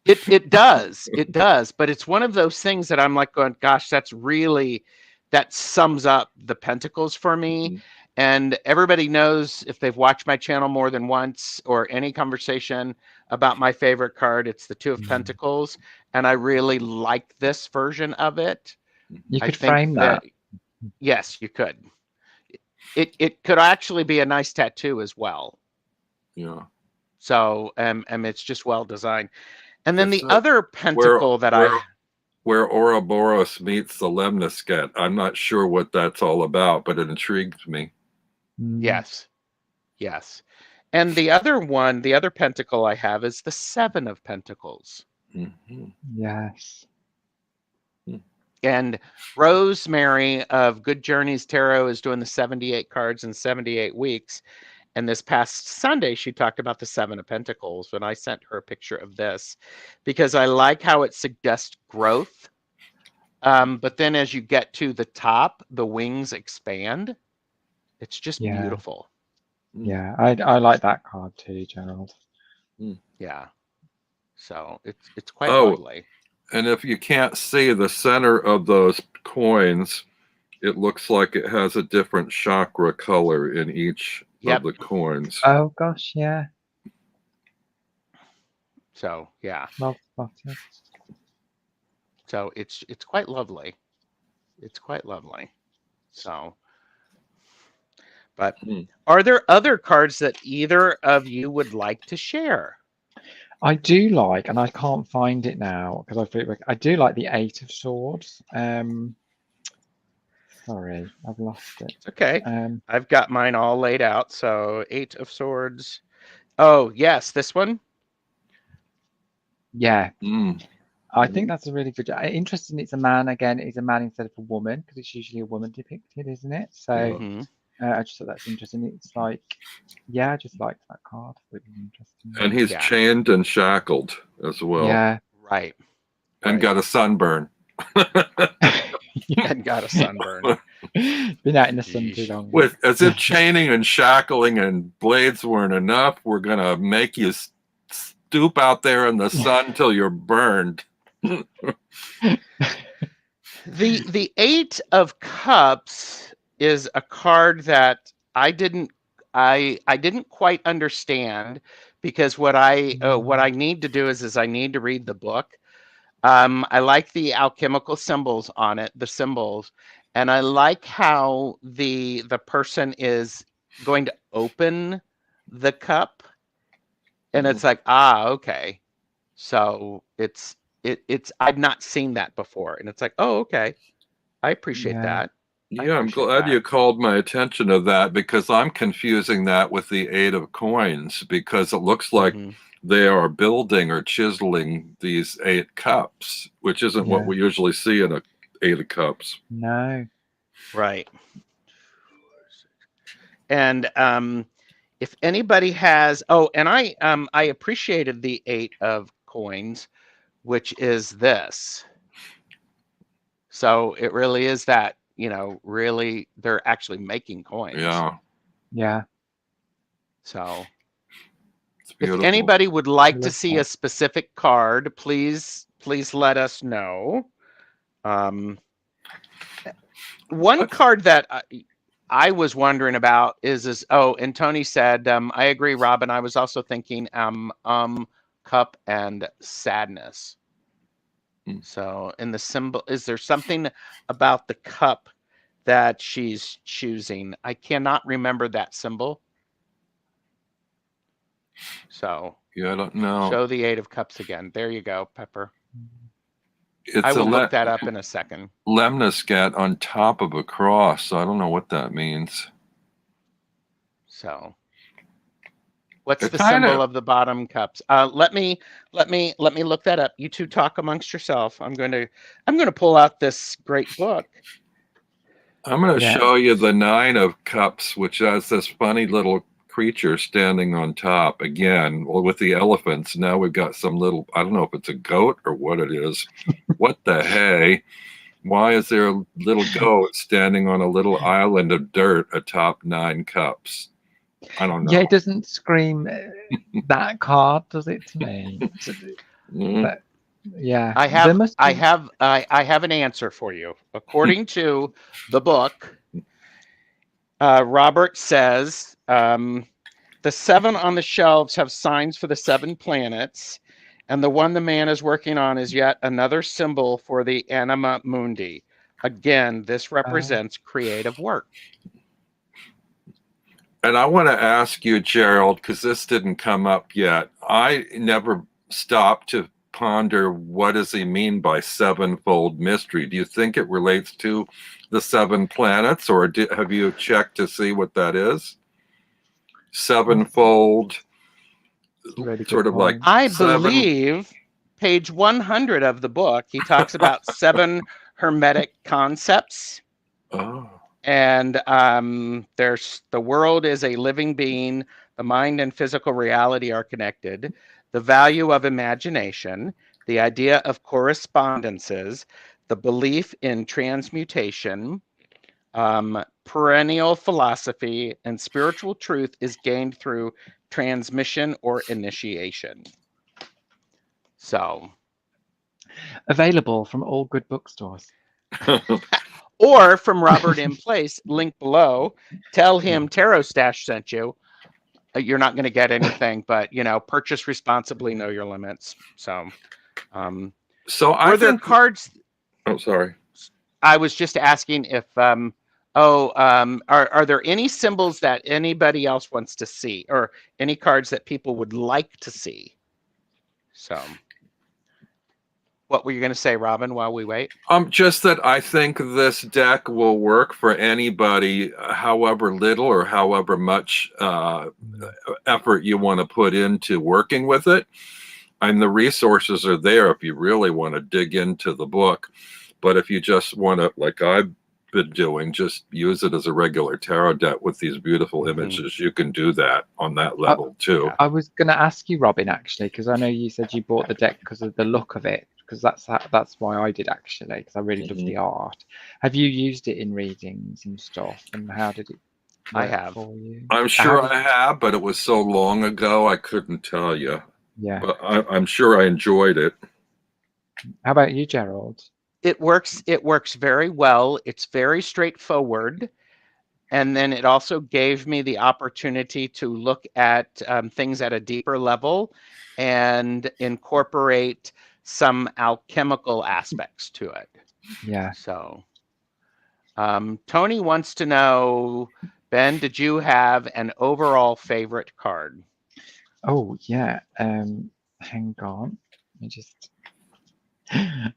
It does, but it's one of those things that I'm like going, gosh, that sums up the Pentacles for me. And everybody knows, if they've watched my channel more than once or any conversation about my favorite card, it's the 2 of Pentacles. And I really like this version of it. You could frame that. Yes, you could. It could actually be a nice tattoo as well. Yeah. So, it's just well designed. And then the other Pentacle where Ouroboros meets the Lemniscat. I'm not sure what that's all about, but it intrigues me. Yes. And the other one, the other Pentacle I have is the 7 of Pentacles. Yes. And Rosemary of Good Journeys Tarot is doing the 78 cards in 78 weeks. And this past Sunday, she talked about the 7 of Pentacles, and I sent her a picture of this because I like how it suggests growth. But then as you get to the top, the wings expand. It's just beautiful. Yeah, I like that card too, Gerald. Yeah. So it's quite lovely. And if you can't see the center of those coins, it looks like it has a different chakra color in each of the coins. Oh gosh, yeah. So yeah. Well spotted. So it's quite lovely. It's quite lovely. So, but are there other cards that either of you would like to share? I do like, and I can't find it now because I do like the 8 of Swords. Sorry, I've lost it. It's okay. I've got mine all laid out. So 8 of Swords. Oh yes, this one. Yeah. I think that's a really good. Interesting. It's a man again. It's a man instead of a woman because it's usually a woman depicted, isn't it? So I just thought that's interesting. It's like, I just liked that card. It was interesting. And he's chained and shackled as well. Yeah. Right. And got a sunburn. And got a sunburn. Been out in the sun too Yeesh. long. With as if chaining and shackling and blades weren't enough, we're gonna make you stoop out there in the sun till you're burned. The Eight of Cups is a card that I didn't quite understand, because what I need to do is I need to read the book. I like the alchemical symbols on it, the symbols, and I like how the person is going to open the cup, and it's like, okay, so it's I've not seen that before, and it's like, oh, okay, I appreciate that. Yeah, I'm glad you called my attention to that, because I'm confusing that with the Eight of Coins, because it looks like they are building or chiseling these 8 cups, which isn't what we usually see in a 8 of Cups. No. Right. And if anybody has, and I appreciated the 8 of Coins, which is this. So it really is that, really they're actually making coins. Yeah. Yeah. So if anybody would like to see a specific card, please let us know. One card that I was wondering about is and Tony said, I agree, Robin. I was also thinking cup and sadness. So in the symbol, is there something about the cup that she's choosing? I cannot remember that symbol. So yeah, I don't know. Show the 8 of Cups again. There you go, Pepper. It's I will look that up in a second. lemniscat on top of a cross. So I don't know what that means. So what's the symbol of the bottom cups? Let me look that up. You two talk amongst yourself. I'm going to pull out this great book. I'm going to show you the 9 of Cups, which has this funny little creature standing on top again. Well, with the elephants, now we've got some little, I don't know if it's a goat or what it is. What the hey? Why is there a little goat standing on a little island of dirt atop 9 cups? I don't know. Yeah, it doesn't scream that card, does it, to me? But yeah, I have an answer for you. According to the book, Robert says the 7 on the shelves have signs for the 7 planets, and the one the man is working on is yet another symbol for the anima mundi. Again, this represents creative work. And I want to ask you, Gerald, because this didn't come up yet. I never stopped to ponder, what does he mean by sevenfold mystery? Do you think it relates to the 7 planets, or have you checked to see what that is? Sevenfold, sort of like I believe page 100 of the book, he talks about 7 hermetic concepts. Oh. And there's the world is a living being. The mind and physical reality are connected. The value of imagination, the idea of correspondences, the belief in transmutation, perennial philosophy, and spiritual truth is gained through transmission or initiation. So, available from all good bookstores. Or from Robert M. Place, link below. Tell him Tarot Stash sent you. You're not going to get anything, but purchase responsibly, know your limits. So, are there cards? Oh, sorry. I was just asking if are there any symbols that anybody else wants to see, or any cards that people would like to see? So, what were you going to say, Robin, while we wait? Just that I think this deck will work for anybody, however little or however much effort you want to put into working with it. And the resources are there if you really want to dig into the book. But if you just want to, like I've been doing, just use it as a regular tarot deck with these beautiful images, you can do that on that level too. I was going to ask you, Robin, actually, because I know you said you bought the deck because of the look of it, because that's why I did actually, because I really love the art. Have you used it in readings and stuff? And how did it I work have. for you? I'm sure I have, but it was so long ago I couldn't tell you. Yeah. But I'm sure I enjoyed it. How about you, Gerald? It works very well. It's very straightforward. And then it also gave me the opportunity to look at things at a deeper level and incorporate some alchemical aspects to it. Yeah. So Tony wants to know, Ben, did you have an overall favorite card? Oh, yeah. Hang on. Let me just...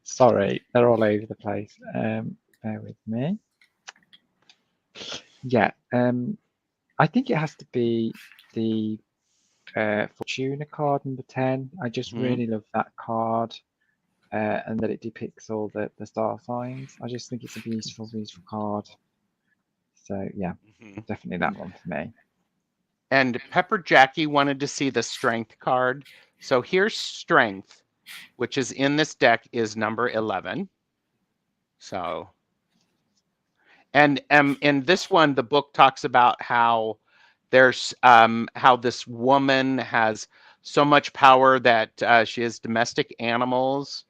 Sorry, they're all over the place. Bear with me. Yeah. I think it has to be the Fortuna card, number 10. I just really love that card. And that it depicts all the star signs. I just think it's a beautiful, beautiful card. So yeah, definitely that one for me. And Pepper Jackie wanted to see the strength card. So here's strength, which is in this deck, is number 11. So, and in this one, the book talks about how there's how this woman has so much power that she has domestic animals,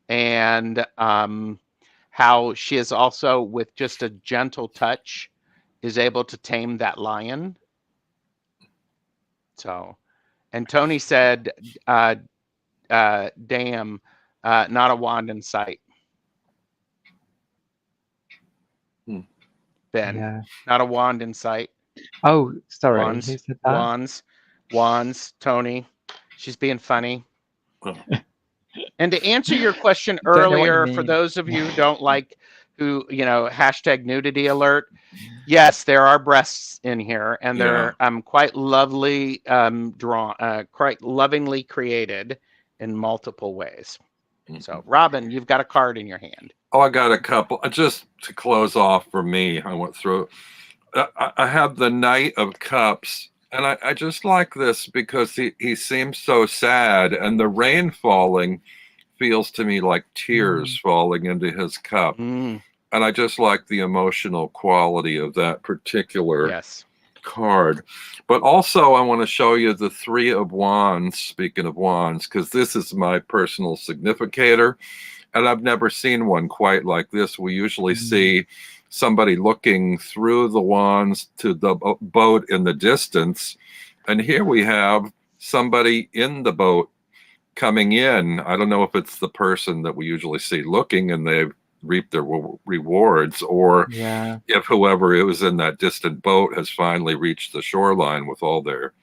and how she is also, with just a gentle touch, is able to tame that lion. So, and Tony said, damn, not a wand in sight. Ben, Yeah. not a wand in sight. Oh, sorry. Wands, Who said that? wands, Tony. She's being funny. And to answer your question earlier, for those of you who don't like, who, hashtag nudity alert, yes, there are breasts in here, and they're quite lovely, drawn, quite lovingly created in multiple ways. So, Robin, you've got a card in your hand. Oh, I got a couple. Just to close off for me, I went through. I have the Knight of Cups, and I just like this because he seems so sad, and the rain falling feels to me like tears falling into his cup. And I just like the emotional quality of that particular card. But also I want to show you the Three of Wands, speaking of wands, because this is my personal significator, and I've never seen one quite like this. We usually see somebody looking through the wands to the boat in the distance, and here we have somebody in the boat coming in. I don't know if it's the person that we usually see looking and they've reaped their rewards, or if whoever it was in that distant boat has finally reached the shoreline with all their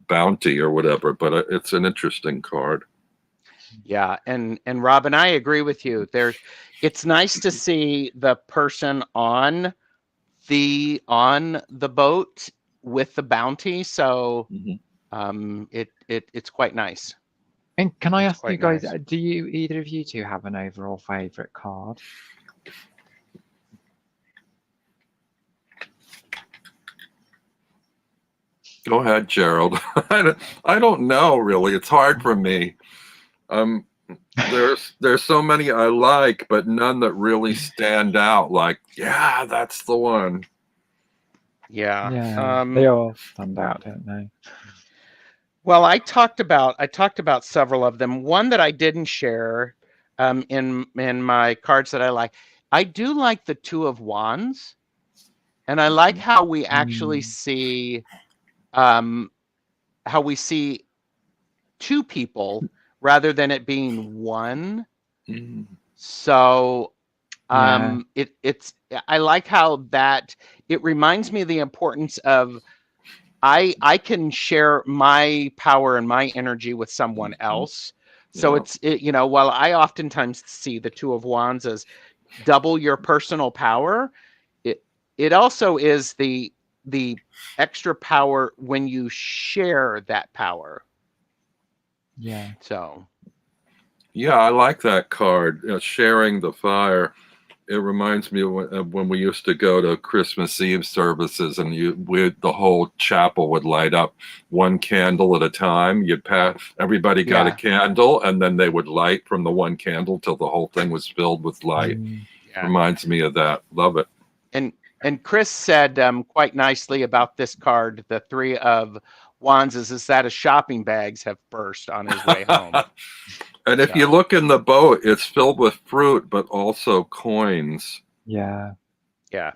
bounty or whatever. But it's an interesting card. Yeah, and Robin, I agree with you. It's nice to see the person on the boat with the bounty. So it's quite nice. And can I ask you guys, do either of you two have an overall favorite card? Go ahead, Gerald. I don't know, really. It's hard for me. There's so many I like, but none that really stand out. Like, yeah, that's the one. Yeah. They all stand out, don't they? Well, I talked about several of them. One that I didn't share in my cards that I like. I do like the Two of Wands, and I like how we actually see two people rather than it being one. So it's I like how that it reminds me of the importance of I can share my power and my energy with someone else. So it's while I oftentimes see the Two of Wands as double your personal power, it also is the extra power when you share that power. Yeah. So. Yeah, I like that card, sharing the fire. It reminds me of when we used to go to Christmas Eve services, and the whole chapel would light up one candle at a time. You'd pass, everybody got a Yeah. candle, and then they would light from the one candle till the whole thing was filled with light. Yeah. Reminds me of that. Love it. And Chris said quite nicely about this card, the Three of Wands, is that his shopping bags have burst on his way home. And if you look in the boat, it's filled with fruit, but also coins. Yeah. Yeah.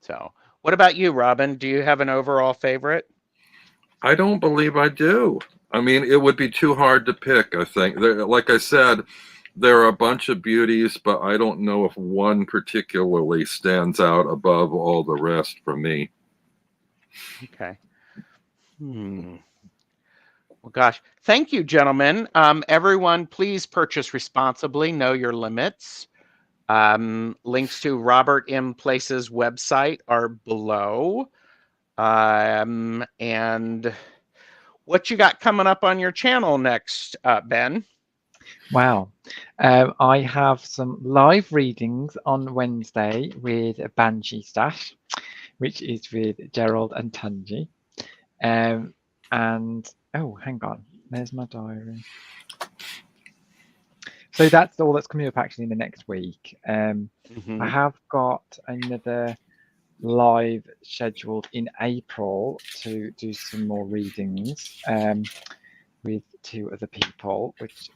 So, what about you, Robin? Do you have an overall favorite? I don't believe I do. I mean, it would be too hard to pick, I think. Like I said, there are a bunch of beauties, but I don't know if one particularly stands out above all the rest for me. Okay. Well, gosh, thank you, gentlemen. Everyone, please purchase responsibly. Know your limits. Links to Robert M. Place's website are below. And what you got coming up on your channel next, Ben? Wow. I have some live readings on Wednesday with a Banshee Stash, which is with Gerald and Tunji. And oh, hang on, there's my diary. So that's all that's coming up actually in the next week. I have got another live scheduled in April to do some more readings with 2 other people, which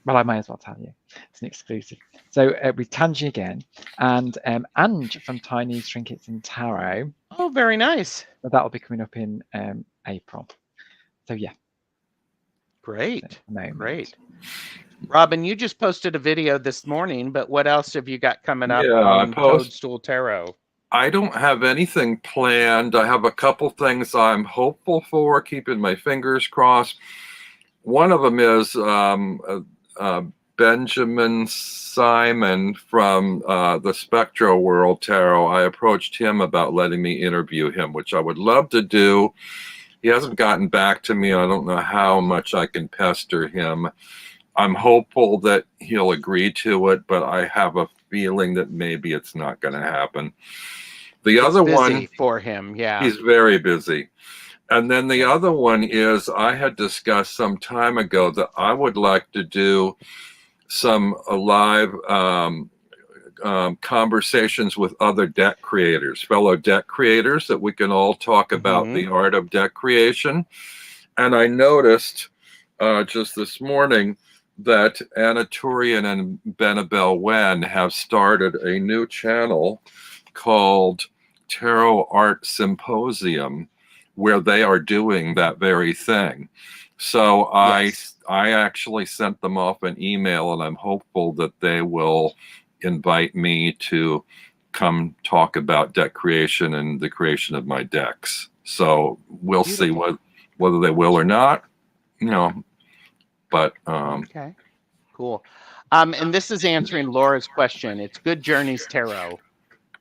well, I may as well tell you. It's an exclusive. So with Tanji again, and Ange from Tiny Trinkets and Tarot. Oh, very nice. So that'll be coming up in April. So yeah. Great. So, great. Robin, you just posted a video this morning, but what else have you got coming up Yeah, on Toadstool Tarot? I don't have anything planned. I have a couple things I'm hopeful for, keeping my fingers crossed. One of them is Benjamin Simon from the Spectro World Tarot. I approached him about letting me interview him, which I would love to do. He hasn't gotten back to me. I don't know how much I can pester him. I'm hopeful that he'll agree to it, but I have a feeling that maybe it's not going to happen. The other one for him, yeah. He's very busy. And then the other one is I had discussed some time ago that I would like to do some live conversations with other deck creators, fellow deck creators, that we can all talk about the art of deck creation. And I noticed just this morning that Anna Turian and Benabel Wen have started a new channel called Tarot Art Symposium, where they are doing that very thing. So I actually sent them off an email, and I'm hopeful that they will invite me to come talk about deck creation and the creation of my decks. So we'll see whether they will or not, you know. But okay, cool. And this is answering Laura's question. It's Good Journeys Tarot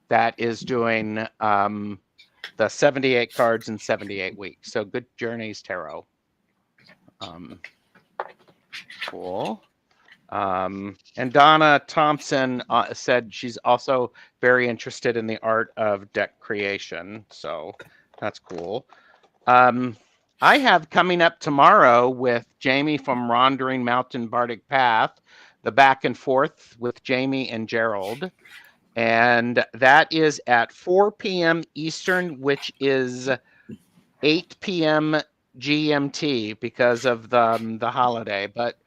that is doing the 78 cards in 78 weeks. So Good Journeys Tarot. Cool. And Donna Thompson said she's also very interested in the art of deck creation. So that's cool. I have coming up tomorrow with Jamie from Wandering Mountain Bardic Path, the back and forth with Jamie and Gerald. And that is at 4 p.m. Eastern, which is 8 p.m. GMT because of the holiday. But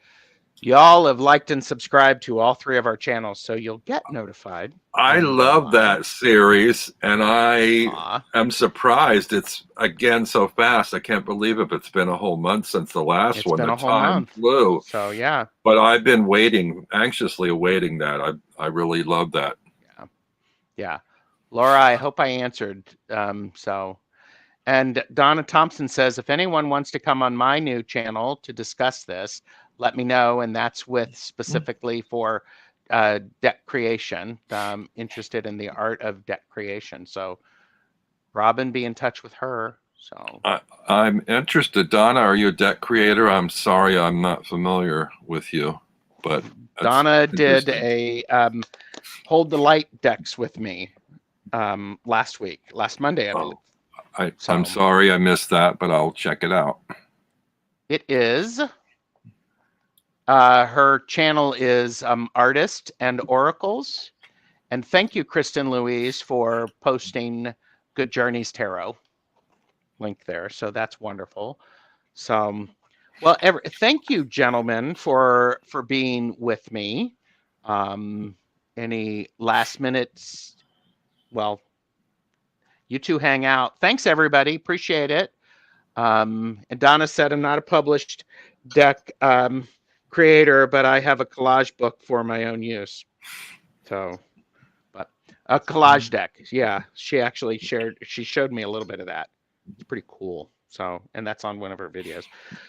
y'all have liked and subscribed to all 3 of our channels, so you'll get notified. I love that series, and I am surprised it's again so fast. I can't believe it. It's been a whole month since the last one. Been the a whole time month. Flew. So yeah. But I've been waiting, anxiously awaiting that. I really love that. Yeah. Laura, I hope I answered. And Donna Thompson says, if anyone wants to come on my new channel to discuss this, let me know. And that's with specifically for deck creation. I'm interested in the art of deck creation. So Robin, be in touch with her. So I'm interested. Donna, are you a deck creator? I'm sorry, I'm not familiar with you. but that's Donna did interesting. a hold the light decks with me last Monday, I believe. I'm sorry I missed that, but I'll check it out. It is. Her channel is Artist and Oracles. And thank you, Kristen Louise, for posting Good Journeys Tarot link there. So that's wonderful. So, well, thank you, gentlemen, for being with me. Any last minutes? Well, you two hang out. Thanks, everybody. Appreciate it. And Donna said, I'm not a published deck creator, but I have a collage book for my own use. So, but a collage deck. Yeah, she actually showed me a little bit of that. It's pretty cool. So, and that's on one of her videos.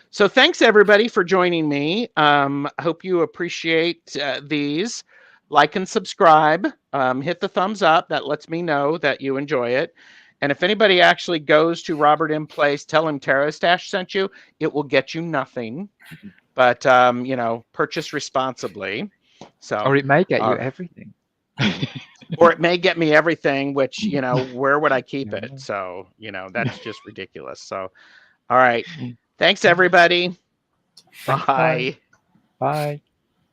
So thanks everybody for joining me. I hope you appreciate these. Like and subscribe. Hit the thumbs up. That lets me know that you enjoy it. And if anybody actually goes to Robert M. Place, tell him Tarot Stash sent you. It will get you nothing. But, you know, purchase responsibly. So, or it may get you everything. Or it may get me everything, which, you know, where would I keep it? So, you know, that's just ridiculous. So, all right. Thanks, everybody. Thanks, Bye. Bye.